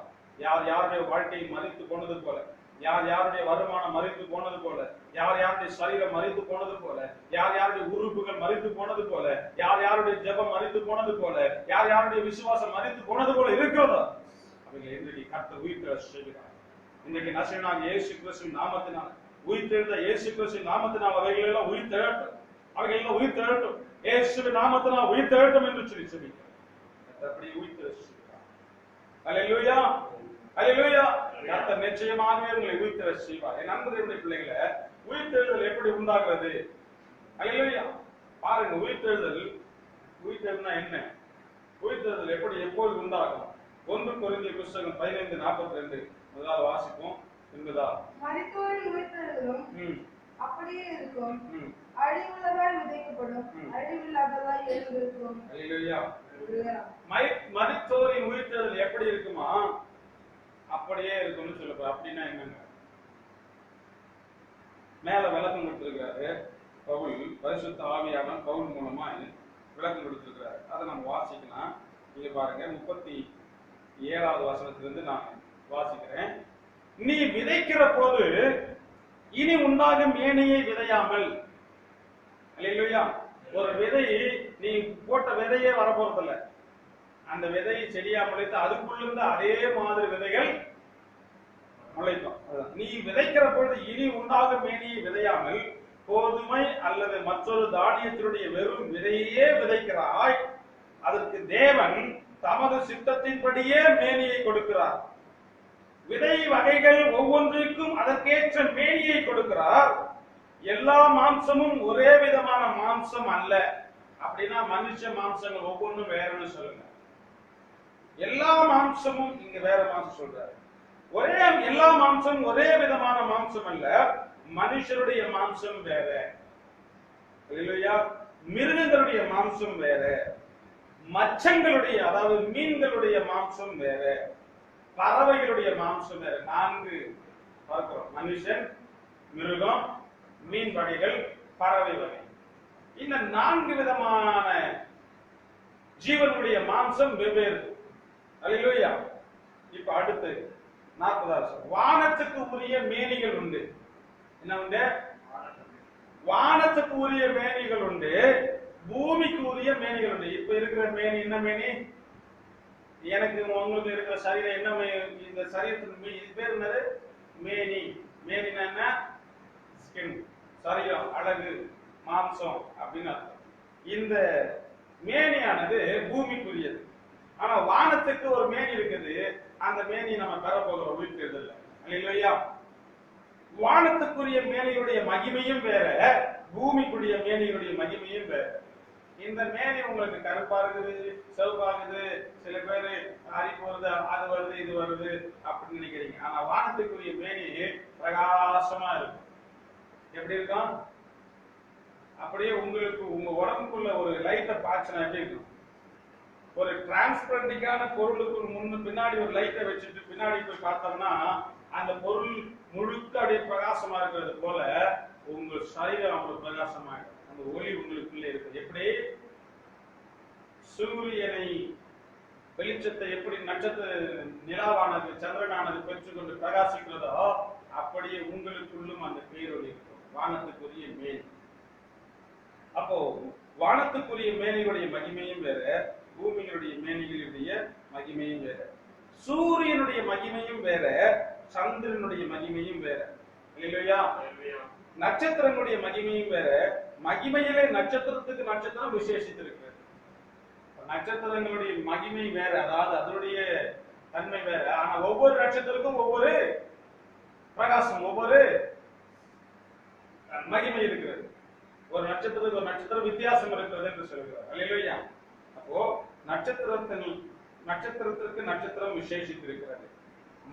யார் யாருடைய வாழ்க்கையை மரித்து போனது போல, யார் யாருடைய வருமானம் மரித்து போனது போல, யார் யாருடைய சரீரம் மரித்து போனது போல, யார் யாருடைய உறுப்புகள் மரித்து போனது போல, யார் யாருடைய ஜெபம் மரித்து போனது போல, யார் யாருடைய விசுவாசம் மரித்து போனது போல இருக்கிறதோ அவைகளை இன்றைக்கு கர்த்தர் உயிர்த்தெழ செய்கிறார். இன்றைக்கு நசரேயனாகிய இயேசு கிறிஸ்துவின் நாமத்தினால் உயிர்த்தெழுந்த இயேசு கிறிஸ்துவின் நாமத்தினால் அவைகள் எல்லாம் உயிர் தெழட்டும், அவைகள் எல்லாம் உயிர் தெழட்டும், இயேசுவின் நாமத்தினால் உயிர் தெழட்டும் என்று சொல்லி சொல்லிக்கிறார். அப்படி உயிர் தெழுகிறார். அல்லேலூயா, அல்லேலூயா. கர்த்தர் நிச்சயமாகவே உங்களை உயிர் தெழ செய்வார். என் நண்பர்களுடைய பிள்ளைகளை, உயிர் தெழுதல் எப்படி உண்டாகிறது? அல்லேலூயா. பாருங்க, உயிர் தெழுதல் என்ன? உயிர் தெழுதல் எப்படி எப்போது உண்டாகும்? 1 கொரிந்தியர் புத்தகம் 15:42 முதலாவது வாசிப்போம். என்பதா மரித்தோரின் உயிர்த்தெழுதலும் அப்படியே இருக்கும். அழிவுள்ளதாய் விதைக்கப்படும், அழிவில்லாததாய் எழுந்திருக்கும். அல்லேலூயா. மரித்தோரின் உயிர்த்தெழுதல் எப்படி இருக்குமா? அப்படியே இருக்கும்னு சொல்லுவார். அப்படின்னா என்னங்க? மேல விளக்கம் கொடுத்திருக்கிறாரு பவுல், பரிசுத்த ஆவியானவர் பவுல் மூலமா விளக்கம் கொடுத்திருக்கிறாரு. அதை நம்ம வாசிக்கலாம். நீங்க பாருங்க, 37வது வசனத்திலிருந்து நான் வாசிக்கிறேன். நீ விதைக்கிற போது இனி உண்டாகும் மேனியை விதையாமல். அல்லேலூயா. ஒரு விதை, நீ போட்ட விதையே வரப்போறதில்ல. அந்த விதையை செடியா முளைத்து அதுக்குள்ளிருந்து அதே மாதிரி விதைகள் முளைக்கும். நீ விதைக்கிற பொழுது இனி உண்டாகும் மேனியை விதையாமல் கோதுமை அல்லது மற்றொரு தானியத்தினுடைய வெறும் விதையே விதைக்கிறாய். அதற்கு தேவன் தமது சித்தத்தின்படியே மேனியை கொடுக்கிறார். விதை வகைகள் ஒவ்வொன்றுக்கும் அதற்கேற்ற மேனியை கொடுக்கிறார். எல்லா மாம்சமும் ஒரே விதமான மாம்சம் அல்ல. அப்படின்னா மனுஷ மாம்சங்கள் ஒவ்வொன்றும் வேறன்னு சொல்லுங்க. எல்லா மாம்சமும் இங்க வேற மாம்சம் சொல்றாரு. எல்லா மாம்சம் ஒரே விதமான மாம்சம் அல்ல. மனுஷருடைய மாம்சம் வேற, இல்லையா? மிருகங்களுடைய மாம்சம் வேற, மச்சங்களுடைய அதாவது மீன்களுடைய மாம்சம் வேற, பறவைகளுடைய மாம்சம் வேற. 4 பார்க்கிறோம்: மனுஷன், மிருகம், மீன் வகைகள், பறவை வகை. இந்த 4 விதமான ஜீவனுடைய மாம்சம் வெவ்வேறு. அல்லேலூயா. இப்ப அடுத்து 40வது, வானத்துக்கு உரிய மேனிகள் உண்டு. என்ன உண்டு? வானத்துக்கு உரிய மேனிகள் உண்டு, பூமிக்கு உரிய மேனிகள் உண்டு. இப்ப இருக்கிற மேனி என்ன மேனி? எனக்கு உங்களுக்கு இருக்கிற சரீரம் என்ன? இந்த சரீரத்துக்கு இது பேர் என்னது? மேனி. மேனினா என்ன? ஸ்கின், சரீரம், அழகு, மாம்சம் அப்படின்னு அர்த்தம். இந்த மேனியானது பூமிக்குரியது. ஆனா வானத்துக்கு ஒரு மேனி இருக்குது. அந்த மேனி நம்ம பெற போகிறோம் உயிர்த்தெழுதல்ல. இல்லையா? வானத்துக்குரிய மேனியுடைய மகிமையும் வேற, பூமிக்குரிய மேனியுடைய மகிமையும் வேற. இந்த மேனி உங்களுக்கு கருப்பா இருக்குது, சிவப்பாகுது, சில பேரு அரி போறது, அது வருது, இது வருது அப்படின்னு நினைக்கிறீங்க. ஆனா வானத்துக்குரிய மேனி பிரகாசமா இருக்கும். எப்படி இருக்கும்? அப்படியே உங்களுக்கு உங்க உடம்புக்குள்ள ஒரு லைட்டை பாய்ச்சினா எப்படி இருக்கும்? ஒரு டிரான்ஸ்பரண்டிக்கான பொருளுக்கு பின்னாடி ஒரு லைட்டை வச்சுட்டு பின்னாடி போய் பார்த்தோம்னா அந்த பொருள் முழுக்க அப்படியே பிரகாசமா இருக்கிறது போல உங்கள் சரீரம் அவ்வளவு பிரகாசமா இருக்கும். அந்த ஒளி உங்களுக்குள்ளே இருக்குது. எப்படி சூரியனை வெளிச்சத்தை எப்படி நட்சத்திர நிலாவானது சந்திரனானது பெற்றுக்கொண்டு பிரகாசிக்கிறதோ அப்படியே உங்களுக்குள்ளும் அந்த பேரொளி இருக்கும். வானத்துக்குரிய மேனி. அப்போ வானத்துக்குரிய மேனிகளுடைய மகிமையும் வேற, பூமிகளுடைய மேனிகளுடைய மகிமையும் வேற. சூரியனுடைய மகிமையும் வேற, சந்திரனுடைய மகிமையும் வேற. இல்லையா? நட்சத்திரங்களுடைய மகிமையும் வேற. மகிமையிலே நட்சத்திரத்துக்கு நட்சத்திரம் விசேஷித்திருக்கிறது. நட்சத்திரங்களுடைய மகிமை வேற, அதாவது அதனுடைய தன்மை வேற. ஆனா ஒவ்வொரு நட்சத்திரத்துக்கும் ஒவ்வொரு பிரகாசம், ஒவ்வொரு மகிமை இருக்கிறது. ஒரு நட்சத்திரத்துக்கு ஒரு நட்சத்திரம் வித்தியாசம் இருக்கிறது என்று சொல்கிறார். அல்லேலூயா. அப்போ நட்சத்திரத்திற்கு நட்சத்திரம் விசேஷித்திருக்கிறது.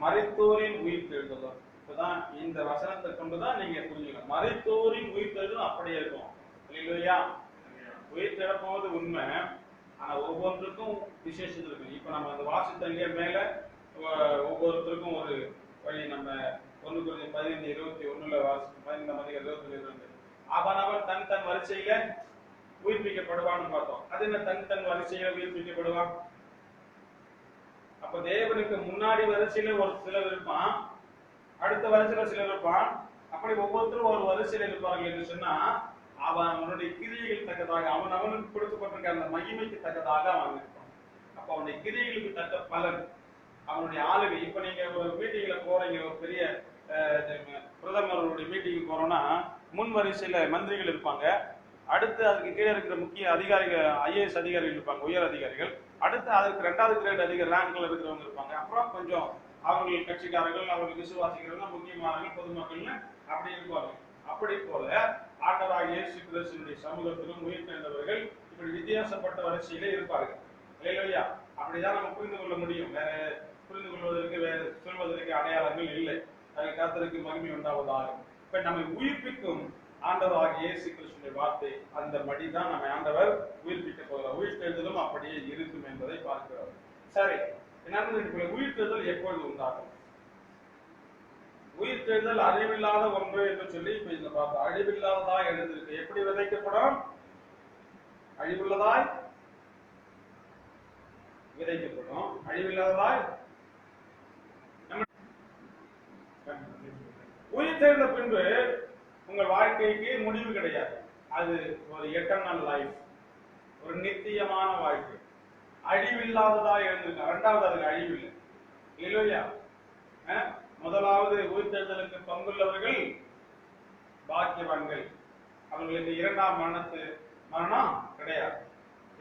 மரித்தோரின் உயிர்த்தெழுதலும். இப்பதான் இந்த வசனத்தை கொண்டுதான் நீங்க புரிஞ்சுக்கணும். மரித்தோரின் உயிர்த்தெழுதலும் அப்படியே இருக்கும். அல்லேலூயா. உயிர்த்தெழும்போது உண்மை, ஆனா ஒவ்வொன்றுக்கும் விசேஷம் இருக்கு. இப்ப நம்ம அந்த வாசித்தங்க மேல ஒவ்வொருத்தருக்கும் ஒரு வழி. நம்ம 1 Corinthians 15:21 வாசிக்கும். 15:22 அவனவன் தன் தன் வரிசையில உயிர்ப்பிக்கப்படுவான்னு பார்த்தோம். அது என்ன தன் தன் வரிசையில உயிர்ப்பிக்கப்படுவான்? அப்ப தேவனுக்கு முன்னாடி வரிசையில ஒரு சிலர் இருப்பான், அடுத்த வரிசையில சிலர் இருப்பான். அப்படி ஒவ்வொருத்தரும் ஒரு வரிசையில இருப்பார்கள் என்று சொன்னா அவனுடைய கிரியைகள் தக்கதாக, அவனுக்கு கொடுக்கப்பட்டிருக்க அந்த மகிமைக்கு தக்கதாக அவன் இருப்பான். அப்ப அவனுடைய கிரியைகளுக்கு தக்க பலன் அவனுடைய ஆளுகை. இப்ப நீங்க ஒரு மீட்டிங்ல போறீங்க, ஒரு பெரிய பிரதமருடைய மீட்டிங் போறோம்னா முன் வரிசையில மந்திரிகள் இருப்பாங்க, அடுத்து அதுக்கு கீழே இருக்கிற முக்கிய அதிகாரிகள், ஐஏஎஸ் அதிகாரிகள் இருப்பாங்க, உயர் அதிகாரிகள், அடுத்து அதுக்கு 2வது கிரேட் அதிகாரி ரேங்க்ல இருக்கிறவங்க இருப்பாங்க, அப்புறம் கொஞ்சம் அவர்கள் கட்சிக்காரர்கள், அவர்கள் விசுவாசிக்கிறவங்க, முக்கியமானவர்கள், பொதுமக்கள்னு அப்படி இருப்பாங்க. அப்படி போல ஆண்டவராகிய இயேசு கிறிஸ்துவினுடைய சமூகத்திலும் உயிர்த்தெழுந்தவர்கள் இப்படி வித்தியாசப்பட்ட வரிசையிலே இருப்பார்கள். இல்லையா? அப்படிதான் நம்ம புரிந்து கொள்ள முடியும். வேற புரிந்து கொள்வதற்கு, வேற சொல்வதற்கு அடையாளங்கள் இல்லை. கர்த்தருக்கு மகிமை உண்டாவதாக. இப்ப நம்மை உயிர்ப்பிக்கும் ஆண்டவராகிய இயேசு கிறிஸ்துவினுடைய வார்த்தை, அந்த மடிதான் நம்ம ஆண்டவர் உயிர்ப்பிக்க போகிறார். உயிர்த்தெழுதலும் அப்படியே இருக்கும் என்பதை பார்க்கிறோம். சரி, உயிர்த்தெழுதல் எப்பொழுது உண்டாகும்? உயிர்த்தெழுதல் அழிவில்லாத ஒன்று என்று சொல்லி இப்ப இந்த பார்த்தோம். அழிவில்லாததாய் எழுந்திருக்கு. எப்படி விதைக்கப்படும்? அழிவுள்ளதாய் விதைக்கப்படும். அழிவில்லாததாய். உயிர்த்தெழுந்த பின்பு உங்கள் வாழ்க்கைக்கு முடிவு கிடையாது. அது ஒரு எட்டர்னல் லைஃப், ஒரு நித்தியமான வாழ்க்கை. அழிவில்லாததாய் எழுந்திருக்க. 2வது அதுக்கு அழிவில்லை. இல்லையா? முதலாவது உயிர்த்தெழுதலுக்கு பங்குள்ளவர்கள் பாக்கியவான்கள். அவர்களுக்கு 2ஆம் மரணம் கிடையாது.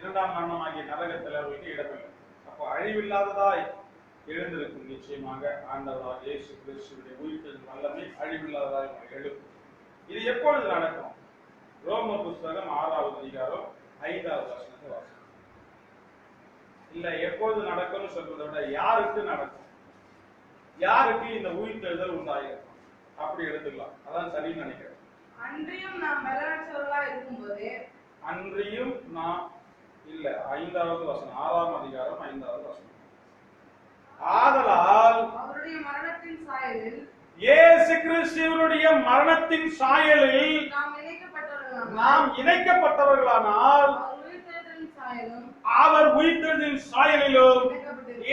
2ஆம் மரணம் ஆகிய நரகத்தில் அவர்களுக்கு இடமில்லை. அப்போ அழிவில்லாததாய் எழுந்திருக்கும். நிச்சயமாக ஆண்டவராக இயேசு கிறிஸ்துவினுடைய உயிர்த்தெழுதல் வல்லமை அழிவில்லாததாய் எழுப்பும். இது எப்பொழுது நடக்கும்? ரோம புஸ்தகம் 6வது அதிகாரம் 5வது வசனத்தை வாசிக்கும். இல்ல எப்பொழுது நடக்கும்னு சொல்றதை விட யாருக்கு நடக்கும், யாருக்கு இந்த உயிர்த்தெழுதல் உண்டாயிருக்கும் அப்படி எடுத்துக்கலாம். அதான் சரின்னு நினைக்கிறேன். அன்றியும் நாம் பலனற்றவர்களா இருக்கும்போது, அன்றியும் நாம் இல்ல 5வது வசனம், 6ஆம் அதிகாரம் 5வது வசனம். ஆதலால் அவருடைய மரணத்தின் சாயலில், இயேசு கிறிஸ்துவினுடைய மரணத்தின் சாயலில் நாம் இணைக்கப்பட்டவர்களானால் அவர் உயிர்த்தெழுதலின் சாயலிலும்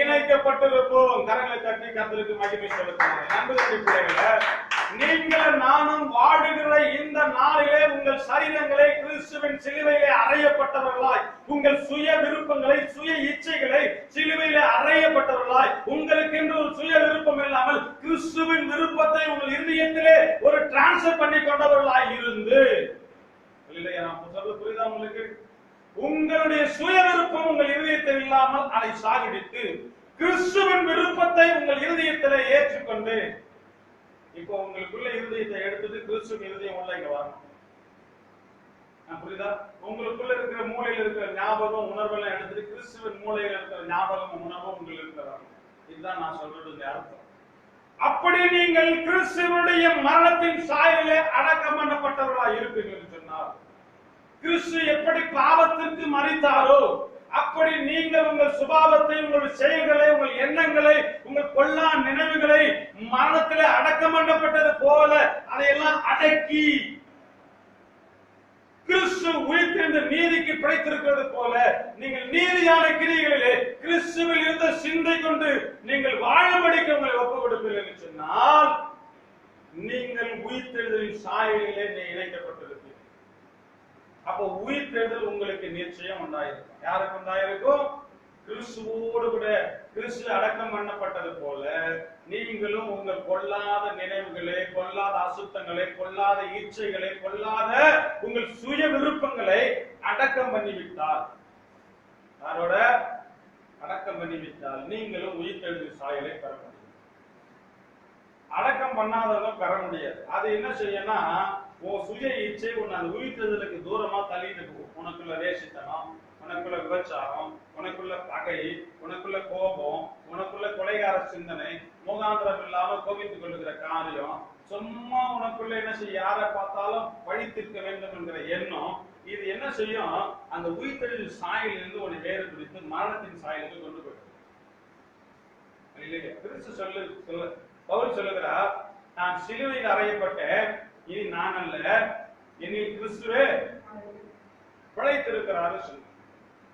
இணைக்கப்பட்டிருப்போம். கரங்களை தட்டி கர்த்தருக்கு மகிமை செலுத்துவோம். நண்பர்களே, பிள்ளைகளே, நீங்கள் நானும் வாழுகிற இந்த நாளிலே உங்கள் சரீரங்களை கிறிஸ்துவின் சிலுவையிலே அறையப்பட்டவர்களாய், உங்கள் சுய விருப்பங்களை, சுய இச்சைகளை சிலுவையிலே அறையப்பட்டவர்களாய், உங்களுக்கு என்று ஒரு சுய விருப்பம் இல்லாமல் கிறிஸ்துவின் விருப்பத்தை உங்கள் இருதயத்திலே ஒரு டிரான்ஸ்ஃபர் பண்ணி கொண்டவர்களாய் இருந்து, இல்லையா? நான் சொல்றது புரியுதா உங்களுக்கு? உங்களுடைய சுய விருப்பம் உங்கள் இருதயத்தில் இல்லாமல் அதை சாகடித்து கிறிஸ்துவின் விருப்பத்தை உங்கள் இருதயத்திலே ஏற்றுக்கொண்டு, இப்போ உங்களுக்குள்ள இருதயத்தை எடுத்துட்டு கிறிஸ்துவின் இருதயம் உள்ள இங்க வரணும். புரியுதா? உங்களுக்குள்ள இருக்கிற மூளையில இருக்கிற ஞாபகம், உணர்வெல்லாம் எடுத்துட்டு கிறிஸ்துவின் மூளையில இருக்கிற ஞாபகம், உணர்வும் உங்களுக்கு இருக்கிறாங்க. இதுதான் நான் சொல்றது அர்த்தம். அப்படி நீங்கள் கிறிஸ்துவனுடைய மரணத்தின் சாயலிலே அடக்கம் பண்ணப்பட்டவர்களா இருப்பீர்கள் சொன்னார். கிறிஸ்து எப்படி பாவத்திற்கு மரித்தாரோ அப்படி நீங்கள் உங்கள் சுபாவத்தை, உங்கள் செயல்களை, உங்கள் எண்ணங்களை, உங்கள் கொல்லா நினைவுகளை மரணத்திலே அடக்கம் பண்ணப்பட்டது போல அதையெல்லாம் அடக்கி கிறிஸ்து உயிர்த்தெழுந்த நீதிக்கு பிழைத்திருக்கிறது போல நீங்கள் நீதியான கிரியைகளிலே கிறிஸ்துவில் இருந்த சிந்தை கொண்டு நீங்கள் வாழும்படிக்கு உங்களை ஒப்புக் கொடுப்பீர்கள் என்று சொன்னால் நீங்கள் உயிர்த்தெழுதலின் சாயலிலே இணைக்கப்பட்டிருப்பீர்கள். அப்போ உயிர்த்தெழுதல் உங்களுக்கு நிச்சயம் உண்டாயிருக்கும். யாருக்கு உண்டாயிருக்கும்? கிறிஸ்துவோடு கூட கிறிஸ்து அடக்கம் பண்ணப்பட்டது போல நீங்களும் உங்கள் கொல்லாத நினைவுகளை, கொல்லாத அசுத்தங்களை, கொல்லாத இச்சைகளை, கொல்லாத உங்கள் சுய விருப்பங்களை அடக்கம் பண்ணிவிட்டால், யாரோட அடக்கம் பண்ணிவிட்டால் நீங்களும் உயிர்த்தெழுதல் சாயலை பெற முடியும். அடக்கம் பண்ணாதவங்க பெற முடியாது. அது என்ன செய்யனா, உன் சுய இச்சை உன்னை அந்த உயிர்த்தெழுதலுக்கு தூரமா தள்ளிட்டு போகும். உனக்குள்ள வேசித்தனம், உனக்குள்ள விபச்சாரம், உனக்குள்ள பகை, உனக்குள்ள கோபம், உனக்குள்ள கொலைகார சிந்தனை, முகாந்திரம் இல்லாம கோபித்துக் கொள்ளுகிற காரியம், சும்மா உனக்குள்ள என்ன செய்ய, யாரை பார்த்தாலும் பழித்திருக்க வேண்டும் என்கிற எண்ணம், இது என்ன செய்யும்? அந்த உயிர்த்தெழுதல் சாயலிலிருந்து உன்னை வேறு பிடித்து மரணத்தின் சாயலுக்கு கொண்டு போயிடும். இல்லையா? கிறிஸ்து பவுல் சொல்லுகிறார், நான் சிலுவையில் அறையப்பட்டேன், இனி நான் அல்ல, என்னில் கிறிஸ்துவே பிழைத்திருக்கிறாரு சொல்லு.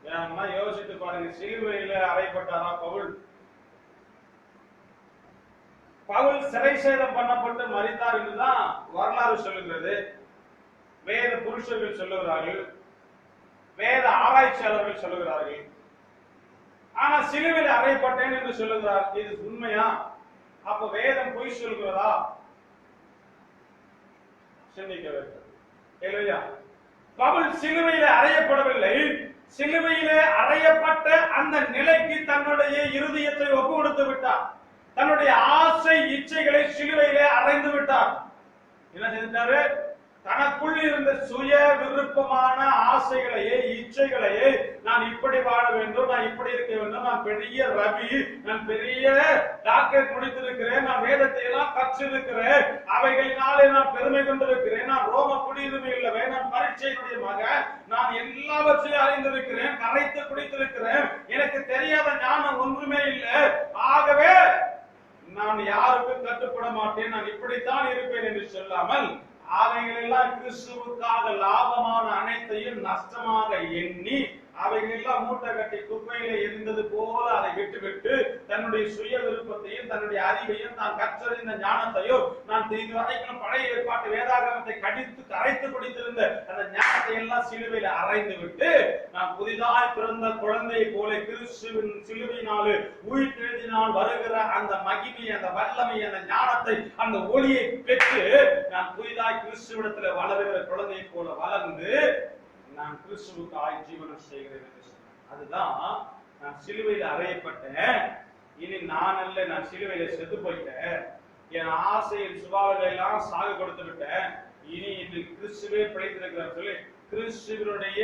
ஏன்னா யோசித்து பாருங்க, சிலுவையில அறையப்பட்டாரா பவுல்? பவுல் சிறை சேதம் பண்ணப்பட்டு மரித்தார் என்றுதான் வரலாறு சொல்லுகிறது. வேத புருஷர்கள் சொல்லுகிறார்கள், வேத ஆராய்ச்சியாளர்கள் சொல்லுகிறார்கள். ஆனா சிலுவையில் அறையப்பட்டேன் என்று சொல்லுகிறார். இது உண்மையா? அப்ப வேதம் பொய் சொல்கிறதா? சிந்திக்க வேண்டும். இல்லையா? பவுல் சிலுவையிலே அறையப்படவில்லை. சிலுவையிலே அறையப்பட்ட அந்த நிலைக்கு தன்னுடைய இருதயத்தை ஒப்பு கொடுத்து விட்டார். தன்னுடைய ஆசை இச்சைகளை சிலுவையிலே அறைந்து விட்டார். என்ன செஞ்சாரு? தனக்குள் இருந்த சுய விருப்பமான ஆசைகளையே இச்சைகளையே, நான் இப்படி வாழ வேண்டும், நான் இப்படி இருக்க வேண்டும், நான் பெரிய ரவி, நான் பெரிய டாக்டர் முடித்திருக்கிறேன், நான் வேதத்தை எல்லாம் கற்றிருக்கிறேன், அவைகளினாலே நான் பெருமை கொண்டிருக்கிறேன், நான் ரோம குடியுரிமை இல்லவே, நான் பரீட்சையினுடைய மகன், நான் எல்லாவற்றையும் அறிந்திருக்கிறேன், கரைத்து குடித்திருக்கிறேன், எனக்கு தெரியாத ஞானம் ஒன்றுமே இல்லை, ஆகவே நான் யாருக்கும் கட்டுப்பட மாட்டேன், நான் இப்படித்தான் இருப்பேன் என்று சொல்லாமல் அவைகளெல்லாம் கிறிஸ்துவுக்காக லாபமான அனைத்தையும் நஷ்டமாக எண்ணி அவைகளெல்லாம் மூட்டை கட்டி குப்பையில எரிந்தது போல அதை விட்டுவிட்டு தன்னுடைய சுய விருப்பத்தையும் தன்னுடைய அறிவையும் தான் கற்றறிந்த ஞானத்தையும் நான் இதுவரைக்கும் பழைய ஏற்பாட்டு வேதாகமத்தை கடித்து கரைத்து பிடித்திருந்த அந்த ஞானத்தை எல்லாம் சிலுவையில அறைந்து விட்டு நான் புதிதாய் பிறந்த குழந்தையை போல கிறிஸ்துவின் சிலுவையினாலே உயிர்த்தெழுதினால் வருகிற அந்த மகிமை, அந்த வல்லமை, அந்த ஞானத்தை, அந்த ஒளியை பெற்று நான் புதிதாய் கிறிஸ்துவிடத்துல வளருகிற குழந்தையை போல வளர்ந்து நான் கிறிஸ்துவுக்காய் ஜீவனம் செய்கிறேன் என்று சொன்னார். அதுதான் நான் சிலுவையில் அறையப்பட்டேன், இனி நான் அல்ல, நான் சிலுவையில செத்து போயிட்டேன், என் ஆசையின் சுபாவங்களை எல்லாம் சாக கொடுத்து விட்டேன், இனி இது கிறிஸ்துவே பிழைத்திருக்கிறார் சொல்லி கிறிஸ்துவனுடைய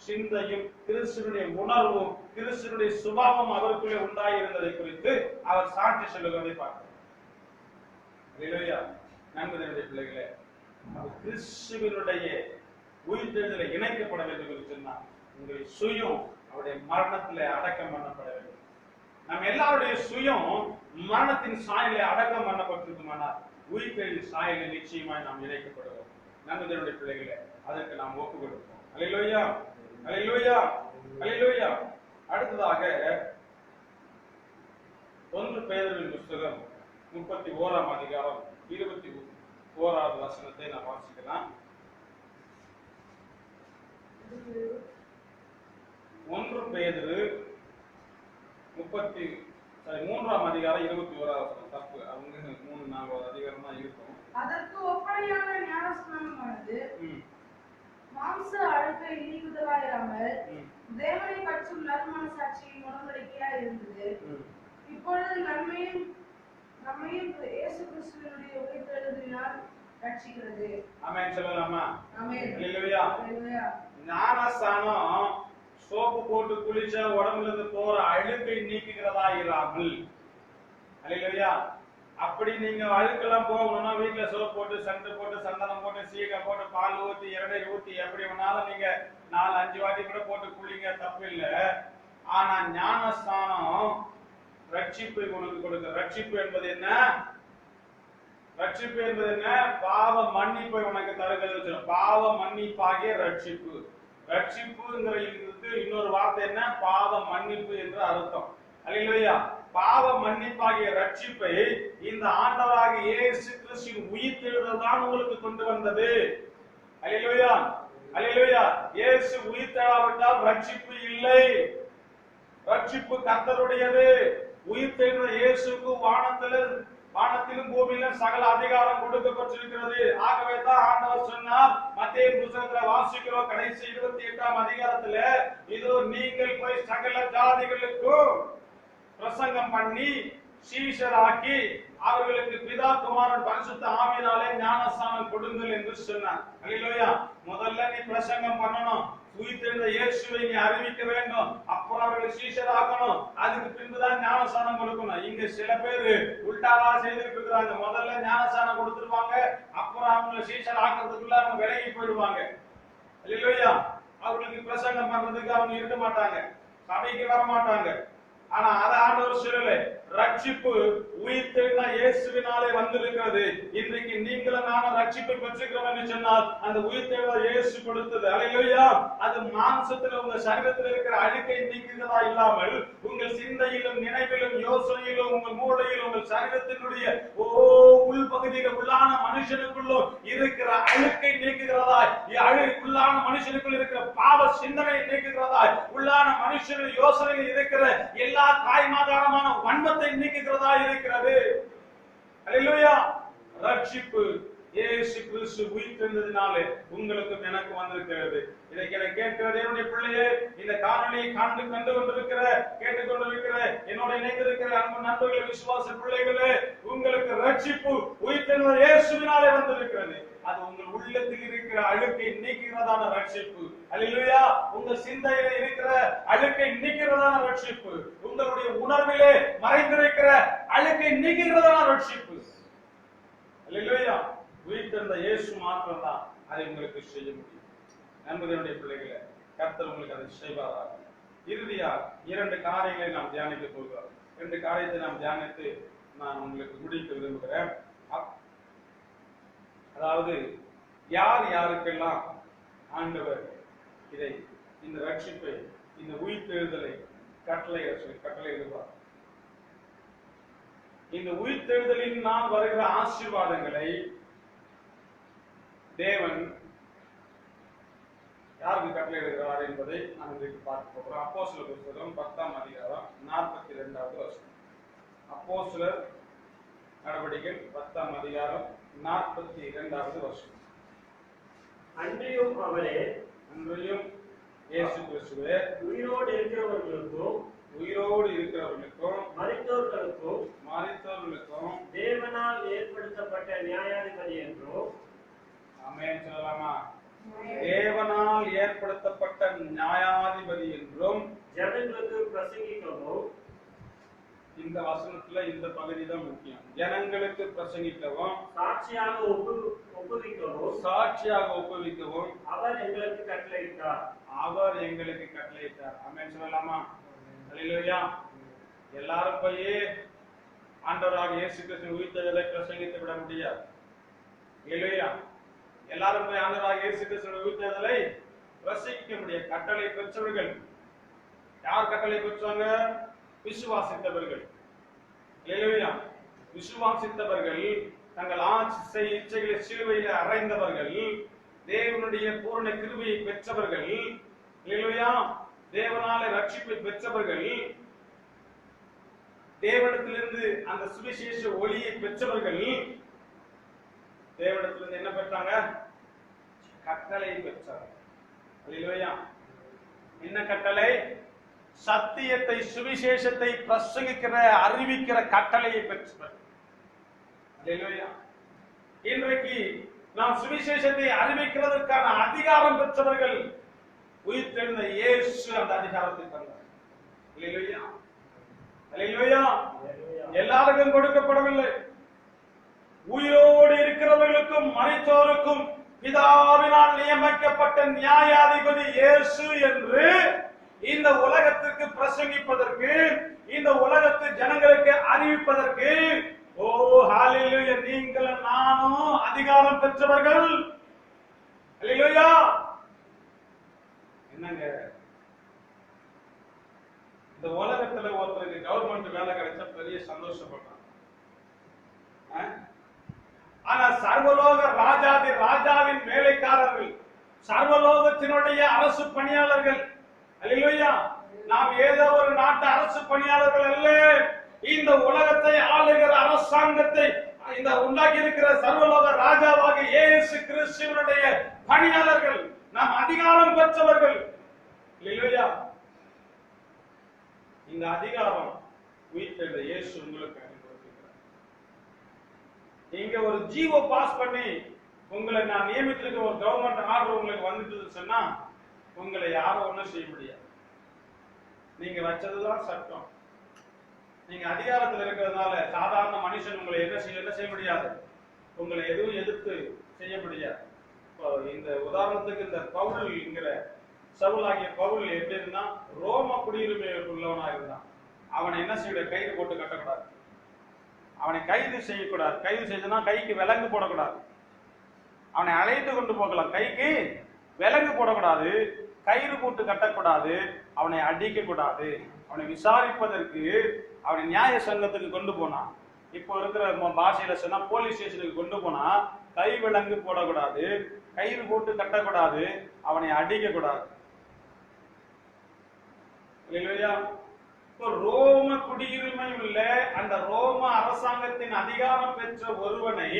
சிந்தையும் கிறிஸ்துவனுடைய உணர்வும் கிறிஸ்துவனுடைய சுபாவம் அவருக்குள்ளே உண்டாயிருந்ததை குறித்து அவர் சாட்சி சொல்லுவதை பார்க்கிறோம். நண்பர்களுடைய பிள்ளைகளே, கிறிஸ்துவனுடைய உயிர்த்தெழுதலை இணைக்கப்பட வேண்டும் என்று சொன்னார். உங்களுடைய சுயம் அவருடைய மரணத்திலே அடக்கம் பண்ணப்பட வேண்டும். நம்ம எல்லாருடைய சுயம் மரணத்தின் சாயலை அடக்கம் பண்ணப்பட்டிருக்குமானால் உயிர்த்தெழுதின் சாயலை நிச்சயமாய் நாம் இணைக்கப்படுவோம். நண்பர்களுடைய பிள்ளைகளே, அதற்கு நாம் ஒப்பு கொடுப்போம். அல்லேலூயா, அல்லேலூயா, அல்லேலூயா. அடுத்ததாக 1 பேதுருவின் புத்தகம் 31ஆம் அதிகாரம் 21வது வசனத்தை நாம் வாசிக்கலாம். 1 பேதுரு 3ஆம் அதிகாரம் 21வது வசனம். தப்பு, அவங்க 3-4வது அதிகாரம் தான் இருக்கும். அதற்கு ஒப்பனையான ஞானஸ்நானமானது மாம்ச அழுக்கை நீக்குதலாயிராமல் தேவனை பற்றும் நற்மனசாட்சியின் உடன்படிக்கையாய் இருந்தது. இப்பொழுது நம்மையும் இயேசு கிறிஸ்துவினுடைய உயிர்த்தெழுதலினால் ரட்சிக்கிறது. ஆமென் சொல்லலாமா? ஆமென். அல்லேலூயா. அல்லேலூயா. ஞானஸ்நானம் சோப்பு போட்டு குளிச்சா உடம்புல இருந்து போற அழுக்கை நீக்குகிறதா இராமல், அல்லேலூயா. அப்படி நீங்க அழுக்கெல்லாம் போகணும்னா வீட்டுல சோப்பு போட்டு சண்டை போட்டு சந்தனம் போட்டு சீகை போட்டு பால் ஊத்தி இறநீர் ஊத்தி எப்படி வேணாலும் நீங்க 4-5 வாட்டி கூட போட்டு குளிங்க, தப்பு இல்லை. ஆனா ஞானஸ்நானம் ரட்சிப்பை உனக்கு கொடுக்க. ரட்சிப்பு என்பது என்ன? ரட்சிப்பு என்பது என்ன? பாவ மன்னிப்பை உனக்கு தருகிறது. பாவ மன்னிப்பாகிய ரட்சிப்பு. ரட்சிப்புங்கிற இன்னொரு வார்த்தை என்ன? பாவ மன்னிப்பு என்று அர்த்தம். அல்லேலூயா. பாவ மன்னிப்பாகிய ரட்சிப்பை இந்த ஆண்டவராகிய இயேசு கிறிஸ்துவின் உயிர்த்தெழுதல் தான் உங்களுக்கு கொண்டு வந்தது. அல்லேலூயா, அல்லேலூயா. இயேசு உயிர்த்தெழாவிட்டால் ரட்சிப்பு இல்லை. ரட்சிப்பு கர்த்தருடையது. உயிர்த்தெழுந்த இயேசுக்கு வானத்திலும் பூமியிலும் சகல அதிகாரம் கொடுக்கப்பட்டிருக்கிறது. ஆகவே தான் ஆண்டவர் சொன்னார், மத்தேயு புத்தகத்துல வாசிக்கிறோம் கடைசி 28ஆம் அதிகாரத்துல, இதோ நீங்கள் போய் சகல ஜாதிகளுக்கும் பிரசங்கம் பண்ணி சீஷராக்கி அவர்களுக்கு பிதா குமாரன் பரிசுத்த ஆவியினாலே ஞானஸ்நானம் கொடுங்கள் என்று சொன்னார். அல்லேலூயா. முதல்ல நீ பிரசங்கம் பண்ணணும், உயிர்த்தெழுந்த இயேசுவை நீ அறிவிக்க வேண்டும், அப்புறம் அவர்களை சீஷராக்கணும், அதுக்கு பின்புதான் ஞானஸ்நானம் கொடுக்கணும். இங்க சில பேர் உல்டாவா செய்திருக்கிறாங்க. முதல்ல ஞானஸ்நானம் கொடுத்துருவாங்க, அப்புறம் அவங்களை சீஷர் ஆக்குறதுக்குள்ள அவங்க விலகி போயிடுவாங்க. அல்லேலூயா. அவர்களுக்கு பிரசங்கம் பண்றதுக்கு அவங்க இருக்க மாட்டாங்க, சபைக்கு வர மாட்டாங்க. ஆனா அதை ஆண்டவர் சொல்லல. ரட்சிப்பு உயிர்த்தெழுந்த இயேசுவினாலே வந்திருக்கிறது. இன்றைக்கு நீங்களும் நானும் ரட்சிப்பை பெற்றுக்கிறோம் என்று சொன்னால் அந்த உயிர்த்தெழுந்த இயேசு கொடுத்தது. அல்லேலூயா. அது மாம்சத்தில் உங்க சரீரத்தில் இருக்கிற அழுக்கை நீக்குகிறதா இல்லாமல் உங்கள் சிந்தையிலும் நினைவிலும் யோசனையிலும் உங்கள் மூளையிலும் உங்கள் சரீரத்தினுடைய உள்பகுதியில் உள்ளான மனுஷனுக்குள்ளும் இருக்கிற அழுக்கை நீக்குகிறதாய், உள்ளான மனுஷனுக்குள் இருக்கிற பாவ சிந்தனையை நீக்குகிறதாய், உள்ளான மனுஷனின் யோசனையில் இருக்கிற எல்லா காய்மாதாரமான வன்மத்தை நீக்குகிறதா இருக்கிறது. அல்லேலூயா. ரட்சிப்பு இயேசு கிறிஸ்து உயிர்த்தெழுந்ததினாலே உங்களுக்கும் எனக்கு வந்திருக்கிறது. இதை கேட்கிற என்னுடைய பிள்ளையே, இந்த காணொலியை கண்டு கொண்டிருக்கிற கேட்டுக்கொண்டிருக்கிற என்னோட இணைந்திருக்கிற அன்பு நண்பர்களே, விசுவாச பிள்ளைகளே, உங்களுக்கு ரட்சிப்பு உயிர்த்தெழுந்த இயேசுவினாலே வந்திருக்கிறது. அது உங்கள் உள்ளத்தில் இருக்கிற அழுக்கை நீக்கிறதான ரட்சிப்பு. அல்லேலூயா. உங்க சிந்தையில இருக்கிற அழுக்கை நீக்கிறதான ரட்சிப்பு, உங்களுடைய உணர்விலே மறைந்திருக்கிற அழுக்கை நீக்கிறதான ரட்சிப்பு. அல்லேலூயா. உயிர்த்தெழுந்த இயேசு மாத்திரம் தான் அதை உங்களுக்கு செய்ய முடியும். நண்பர்களுடைய பிள்ளைகளை, கர்த்தர் உங்களுக்கு அதை செய்வாராக. இறுதியா 2 காரியங்களை நாம் தியானிக்க போகிறோம். 2 காரியத்தை நாம் தியானித்து நான் உங்களுக்கு முடிக்க விரும்புகிறேன். அதாவது யார் யாருக்கெல்லாம் ஆண்டவர் இந்த ரட்சிப்பை, இந்த உயிர்த்தெழுதலை கட்டளையிடுவார். இந்த உயிர்த்தெழுதலினால் வருகிற ஆசீர்வாதங்களை தேவன் யாருக்கு கட்டளையிடுகிறார் என்பதை நாம் இன்றைக்கு பார்க்க போகிறோம். அப்போஸ்தலர் புத்தகம் 10ஆம் அதிகாரம் 42வது வசனம். அப்போஸ்தலர் நடவடிக்கைகள் 10ஆம் அதிகாரம் 42வது வசனம். அன்றியும் அவரே, அன்றியும் இயேசு கிறிஸ்துவே, உயிரோடு இருக்கிறவர்களுக்கும் மரித்தோர்களுக்கும் தேவனால் ஏற்படுத்தப்பட்ட நியாயாதிபதி என்றும். ஆமென் சொல்லலாமா? தேவனால் ஏற்படுத்தப்பட்ட நியாயாதிபதி என்றும் ஜனங்களுக்கு பிரசங்கிக்கவும். இந்த வசனத்துல இந்த பகுதி தான் முக்கியம். ஜனங்களுக்கு பிரசங்கிக்கவும், சாட்சியாக ஒப்புவிக்கவும் அவர் எங்களுக்கு கட்டளையிட்டார். ஆமென் சொல்லலாமா? அல்லேலூயா. எல்லாரும் போய் ஆண்டவராக இயேசு கிறிஸ்து உயிர்த்தெழுதலை பிரசங்கித்து விட முடியாது. அல்லேலூயா. எல்லாரும் போய் ஆண்டவராக இயேசு கிறிஸ்து உயிர்த்தெழுதலை பிரசங்கிக்க முடியாது. கட்டளை பெற்றவர்கள். யார் கட்டளை பெற்றவங்க? விசுவாசித்தவர்கள். அல்லேலூயா. விசுவாசித்தவர்கள், தங்கள் ஆசை இச்சைகளை சிலுவையில் அறைந்தவர்கள், தேவனுடைய பூரண கிருபையை பெற்றவர்கள், அல்லேலூயா, தேவனாலே ரட்சிப்பை பெற்றவர்கள், தேவனிடத்திலிருந்து அந்த சுவிசேஷ ஒளியை பெற்றவர்கள், தேவனிடத்திலிருந்து என்ன பெற்றாங்க? கட்டளை பெற்றார்கள். அல்லேலூயா. என்ன கட்டளை? சத்தியத்தை, சுவிசேஷத்தை பிரசங்கிக்கிற, அறிவிக்கிற கட்டளையை பெற்றவர். அல்லேலூயா. இன்றைக்கு நாம் சுவிசேஷத்தை அறிவிக்கிறதற்கான அதிகாரம் பெற்றவர்கள். உயிர்த்தெழுந்த இயேசு அந்த அதிகாரத்தை தந்தார். அல்லேலூயா. அல்லேலூயா. எல்லாருக்கும் கொடுக்கப்படவில்லை. உயிரோடு இருக்கிறவர்களுக்கும் மரித்தோருக்கும் பிதாவினால் நியமிக்கப்பட்ட நியாயாதிபதி இயேசு என்று இந்த உலகத்திற்கு பிரசங்கிப்பதற்கு, இந்த உலகத்து ஜனங்களுக்கு அறிவிப்பதற்கு, ஓ ஹalleluya, நீங்கள் நானும் அதிகாரம் பெற்றவர்கள். ஹalleluya. என்னங்க, இந்த உலகத்துல ஒருத்தருக்கு கவர்மெண்ட் வேலை கிடைச்சா பெரிய சந்தோஷப்படுறாங்க. ஆனா சர்வலோக ராஜாவின் வேலைக்காரர்கள், சர்வலோகத்தினுடைய அரசு பணியாளர்கள், அல்லேலூயா, நாம் ஏதோ ஒரு நாட்டு அரசு பணியாளர்கள் அல்ல. இந்த உலகத்தை ஆளுகிற அரசாங்கத்தை இந்த உண்டாக்கி இருக்கிற சர்வலோக ராஜாவாக இயேசு கிறிஸ்துவினுடைய பணியாளர்கள், நாம் அதிகாரம் பெற்றவர்கள். அல்லேலூயா. இந்த அதிகாரம் உயிர்த்தெழுந்த இயேசு உங்களுக்கு கொடுத்திருக்கிறார். இங்க ஒரு ஜிஓ பாஸ் பண்ணி உங்களை நான் நியமித்திருக்கிற ஒரு கவர்மெண்ட் ஆர்டர் உங்களுக்கு வந்துட்டு சொன்னா உங்களை யாரும் ஒண்ணும் செய்ய முடியாது. நீங்க வச்சதுதான் சட்டம். நீங்க அதிகாரத்தில் இருக்கிறதுனால சாதாரண மனுஷன் உங்களை என்ன செய்ய முடியாது. உங்களை எதுவும் எதிர்த்து செய்ய முடியாது. இந்த உதாரணத்துக்கு இந்த பவுல்ங்கிற சவுலாகிய பவுல் எப்படி இருந்தா ரோம குடியுரிமை உள்ளவனா இருந்தான். அவனை என்ன செய்யக்கூடாது? கைது போட்டு கட்டக்கூடாது. அவனை கைது செய்யக்கூடாது. கைது செய்தனா கைக்கு விலங்கு போடக்கூடாது. அவனை அழைத்து கொண்டு போகலாம், கைக்கு விலங்கு போடக்கூடாது, கயிறு போட்டு கட்டக்கூடாது, அவனை அடிக்க கூடாது. அவனை விசாரிப்பதற்கு அவனை நியாய சங்கத்துக்கு கொண்டு போனான். இப்போ இருக்கிற பாஷையில சொன்னா போலீஸ் ஸ்டேஷனுக்கு கொண்டு போனா கை விலங்கு போடக்கூடாது, கயிறு போட்டு கட்டக்கூடாது, அவனை அடிக்க கூடாது. இல்லையா? இப்போ ரோம குடியுரிமை உள்ள அந்த ரோம அரசாங்கத்தின் அதிகாரம் பெற்ற ஒருவனை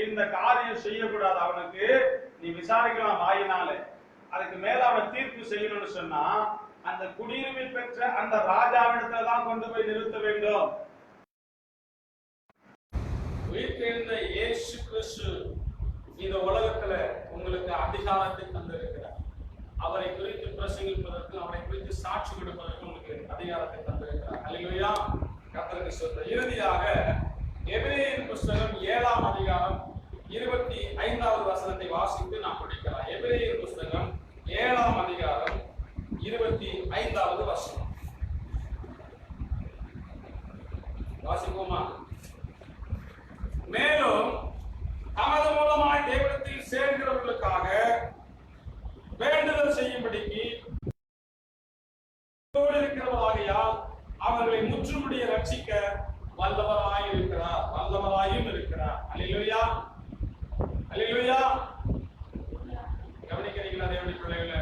இந்த காரியம் செய்யக்கூடாது. அவனுக்கு நீ விசாரிக்கலாம் வாயினால, அதுக்கு மேல அவனை தீர்ப்பு செய்யணும்னு சொன்னா அந்த குடியுரிமை பெற்ற அந்த ராஜாவிடத்துல தான் கொண்டு போய் நிறுத்த வேண்டும். உயிர்த்தெழுந்த இயேசு கிறிஸ்து இந்த உலகத்துல உங்களுக்கு அதிகாரத்தை தந்திருக்கிறார். அவரை குறித்து பிரசங்கிப்பதற்கு, அவரை குறித்து சாட்சி கொடுப்பதற்கு உங்களுக்கு அதிகாரத்தை தந்திருக்கிறார். அல்லேலூயா, கர்த்தருக்கு ஸ்தோத்திரம். இறுதியாக எபிரேயர் புஸ்தகம் 7ஆம் அதிகாரம் 25வது வசனத்தை வாசித்து நாம் படிக்கலாம். எபிரேயர் புஸ்தகம் 7ஆம் அதிகாரம் 25வது வசனம் வாசிப்போமா? மேலும் தமது மூலமாய் தேவனத்தில் சேர்கிறவர்களுக்காக வேண்டுதல் செய்யும்படிக்கு இருக்கிறவராகையால் அவர்களை முற்றுமுடிய ரட்சிக்க வல்லவராயும் இருக்கிறார். அல்லேலூயா, அல்லேலூயா. கவனிக்கிறீங்களா தேவனுடைய பிள்ளைகளே?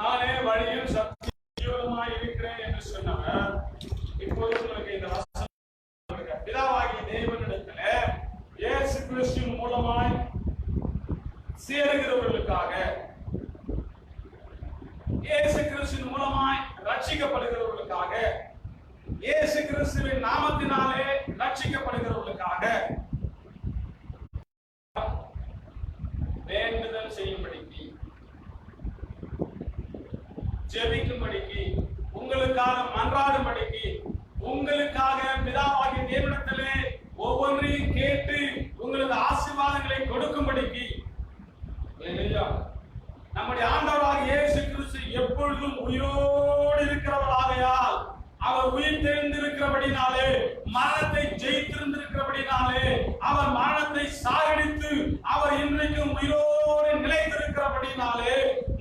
நானே வழியும் சத்தியமாய் இருக்கிறேன் என்று சொன்னவர் இப்போது உங்களுக்கு இந்த பிதாவாகிய தேவனிடத்துல இயேசு கிறிஸ்துவின் மூலமாய் சேருகிறவர்களுக்காக, இயேசு கிறிஸ்துவின் மூலமாய் ரட்சிக்கப்படுகிறவர்களுக்காக, இயேசு கிறிஸ்துவின் நாமத்தினாலே ரட்சிக்கப்படுகிறவர்களுக்காக வேண்டுதல் செய்யும்படிக்கு, ஜெபிக்கும்படிக்கு, உங்களுக்காக மன்றாடும்படிக்கு, உங்களுக்காக பிதாவாகிய தேவனிடத்திலே ஒவ்வொன்றையும் கேட்டு உங்களுக்கு ஆசீர்வாதங்களை கொடுக்கும்படிக்கு. நம்முடைய ஆண்டவராகிய இயேசு கிறிஸ்து எப்பொழுதும் உயிரோடு இருக்கிறவராகையால், அவர் உயிர் தெரிந்திருக்கிறபடினாலே, மரணத்தை ஜெயித்திருந்திருக்கிறபடினாலே, அவர் மரணத்தை சாகடித்து அவர் இன்றைக்கும் உயிரோடு நிலைத்திருக்கிறபடினாலே,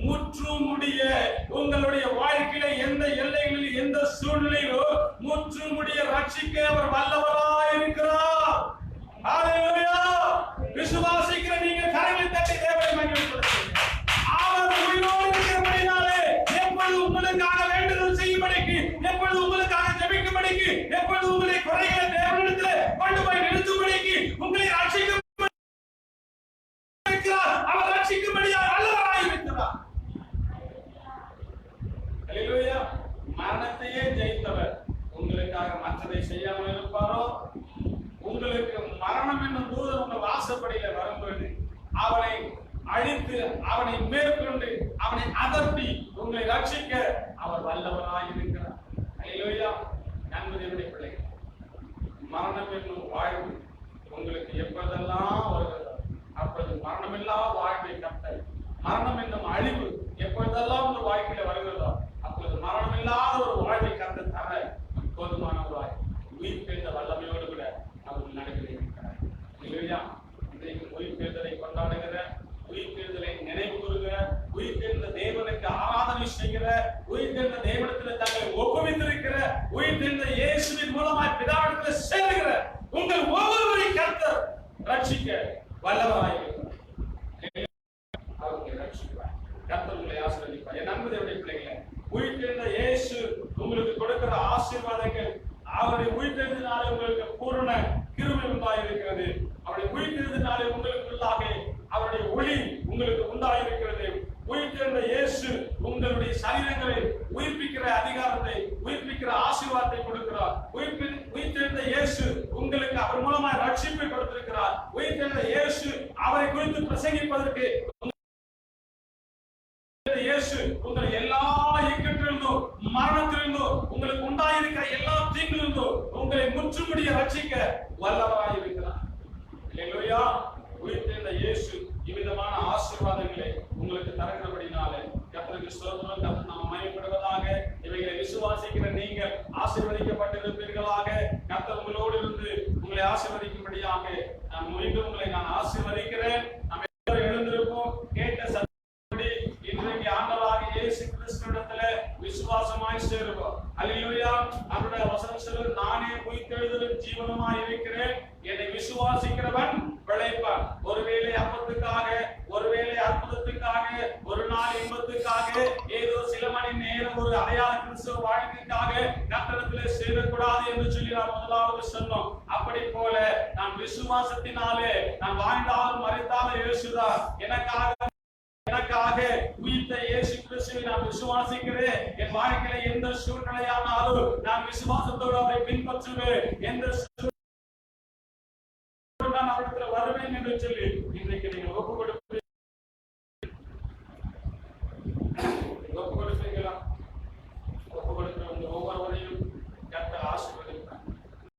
முற்றுமுடிய உங்களுடைய வாழ்க்கையில எந்த எல்லைகளில் எந்த சூழ்நிலையிலோ முற்றுமுடிய ரட்சிக்க அவர் வல்லவராய் இருக்கிறார். ஹல்லேலூயா. விசுவாசிக்கிற நீங்க கரங்களை தட்டி தேவனை மகிமைப்படுத்துங்க. அவர் உயிரோடு இருக்கிறபடினாலே எப்பொழுது உங்களுக்காக வேண்டுதல் செய்யும்படிக்கு, எப்பொழுது உங்களுக்காக ஜெபிக்கும்படிக்கு, எப்பொழுது உங்களை குறைகளை தேவனிடத்தில் கொண்டு போய் நிறுத்தும்படிக்கு, உங்களை ரட்சிக்க அவர் ரட்சிக்கும்படியாக வல்லவராய் இருக்கிறார். அல்லேலூயா. மரணத்தையே ஜெயித்தவர் உங்களுக்காக மற்றதை செய்யாமல் இருப்பாரோ? உங்களுக்கு மரணம் என்னும் தூதன் உங்கள் வாசப்படியில வரும்போது அவனை அழித்து, அவனை மேற்கொண்டு, அவனை அதட்டி உங்களை ரட்சிக்க அவர் வல்லவராய் இருக்கிறார். அல்லேலூயா. நண்பர்களுடைய பிள்ளைகள், மரணம் என்னும் வாழ்வு உங்களுக்கு எப்போதெல்லாம் வருகிறதோ அப்பொழுது மரணமில்லா வாழ்வை கட்ட, மரணம் என்னும் அழிவு எப்பொழுதெல்லாம் உங்கள் வாழ்க்கையில வருகிறதோ அப்பொழுது மரணமில்லாத ஒரு வாழ்வை கத்த தர போதுமான ஒரு வாழ்க்கை உயிர் பெய்த வல்லமையோடு கூட அவர் நடக்கிறார். இல்லையா? இன்றைக்கு உயிர் பெய்தலை கொண்டாடுகிற, உயிர் பெய்தலை நினைவு கூறுகிற, உயிர் பெய்த தேவனுக்கு ஆராதனை செய்கிற, உயிர் பெய்த தேவனத்தில் தங்களை ஒப்புவித்திருக்கிற, உயிர் பெய்த இயேசுவின் மூலமாய் பிதாவிடத்தில் சேருகிற உங்கள் ஒவ்வொருவரையும் கர்த்தர் ரட்சிக்க வல்லவராயிருக்கிறார். அவர்களை ரட்சிப்பார். கர்த்தர் உங்களை ஆசீர்வதிப்பார். என் அன்பு தேவனுடைய பிள்ளைகளே, உயிர்த்தெழுந்த இயேசு உங்களுக்கு கொடுக்கிற ஆசீர்வாதங்கள், அவருடைய உயிர்த்தெழுந்ததினாலே உங்களுக்கு பூரண கிருபை உண்டாயிருக்கிறது. அவருடைய உயிர்த்தெழுந்ததினாலே உங்களுக்குள்ளாக அவருடைய ஒளி உங்களுக்கு உண்டாயிருக்கிறது. உயிர்த்தெழுந்த இயேசு உங்களுடைய சரீரங்களை உயிர்ப்பிக்கிற அதிகாரத்தை, உயிர்ப்பிக்கிற ஆசீர்வாதத்தை கொடுக்கிறார். உயிர்த்தெழுந்த இயேசு உங்களுக்கு அவர் மூலமாக ரட்சிப்பை கொடுத்திருக்கிறார். உயிர்த்தெழுந்த இயேசு அவரை குறித்து பிரசங்கிப்பதற்கு இயேசு உங்களை எல்லா இக்கட்டிலிருந்தும், மரணத்திலிருந்தும், உங்களுக்கு உண்டாயிருக்கிற எல்லா தீங்கிலிருந்தும் உங்களை முற்றுமுடிய ரட்சிக்க வல்லவராயிருக்கிறார். அல்லேலூயா. உயிர்த்தெழுந்த இயேசு இவ்விதமான ஆசீர்வாதங்களை உங்களுக்கு தருகிறபடினாலே கர்த்தருக்கு ஸ்தோத்திரம். கர்த்தர் நாமம் மகிமைப்படுவதாக. இவைகளை விசுவாசிக்கிற நீங்கள் ஆசீர்வதிக்கப்பட்டிருப்பீர்களாக. கர்த்தர் உங்களோடு இருந்து உங்களை ஆசீர்வதிக்கும்படியாக மீண்டும் உங்களை நான் ஆசீர்வதிக்கிறேன். நாம் எல்லாரும் எழுந்திருப்போம். கேட்ட சத்தப்படி இன்றைக்கு ஆண்டவராகிய இயேசு கிறிஸ்துவிடத்திலே விசுவாசமாய் சேருவோம். அல்லேலூயா. அவருடைய வசனம் சொல்லுது, நானே உயிர்த்தெழுதலும் ஜீவனுமாய் இருக்கிறேன், என்னை விசுவாசிக்கிறவன் பிழைப்பான். ஒருவேளை அப்பத்துக்காக, ஒருவேளை அற்புதத்துக்காக, ஒரு நாள் இன்பத்துக்காக, ஏதோ சில மணி நேரம் ஒரு அடையாள கிறிஸ்துவ வாழ்க்கைக்காக கர்த்தரிடத்திலே சேரக்கூடாது என்று சொல்லி நாம் முதலாவது சொன்னோம். அப்படி போல நான் விசுவாசத்தினாலே நான் வாழ்ந்தாலும் மரித்தாலும் இயேசுதான் எனக்காக உயிர்த்த இயேசு கிறிஸ்துவை நான் விசுவாசிக்கிறேன். என் வாழ்க்கையில எந்த சூழ்நிலையானாலும் நான் விசுவாசத்தோடு அவரை பின்பற்றுவேன். எந்த நான் அவரிடத்தில் வருவேன் என்று சொல்லி இன்றைக்கு நீங்கள் ஒப்பு கொடுப்பீர்கள்.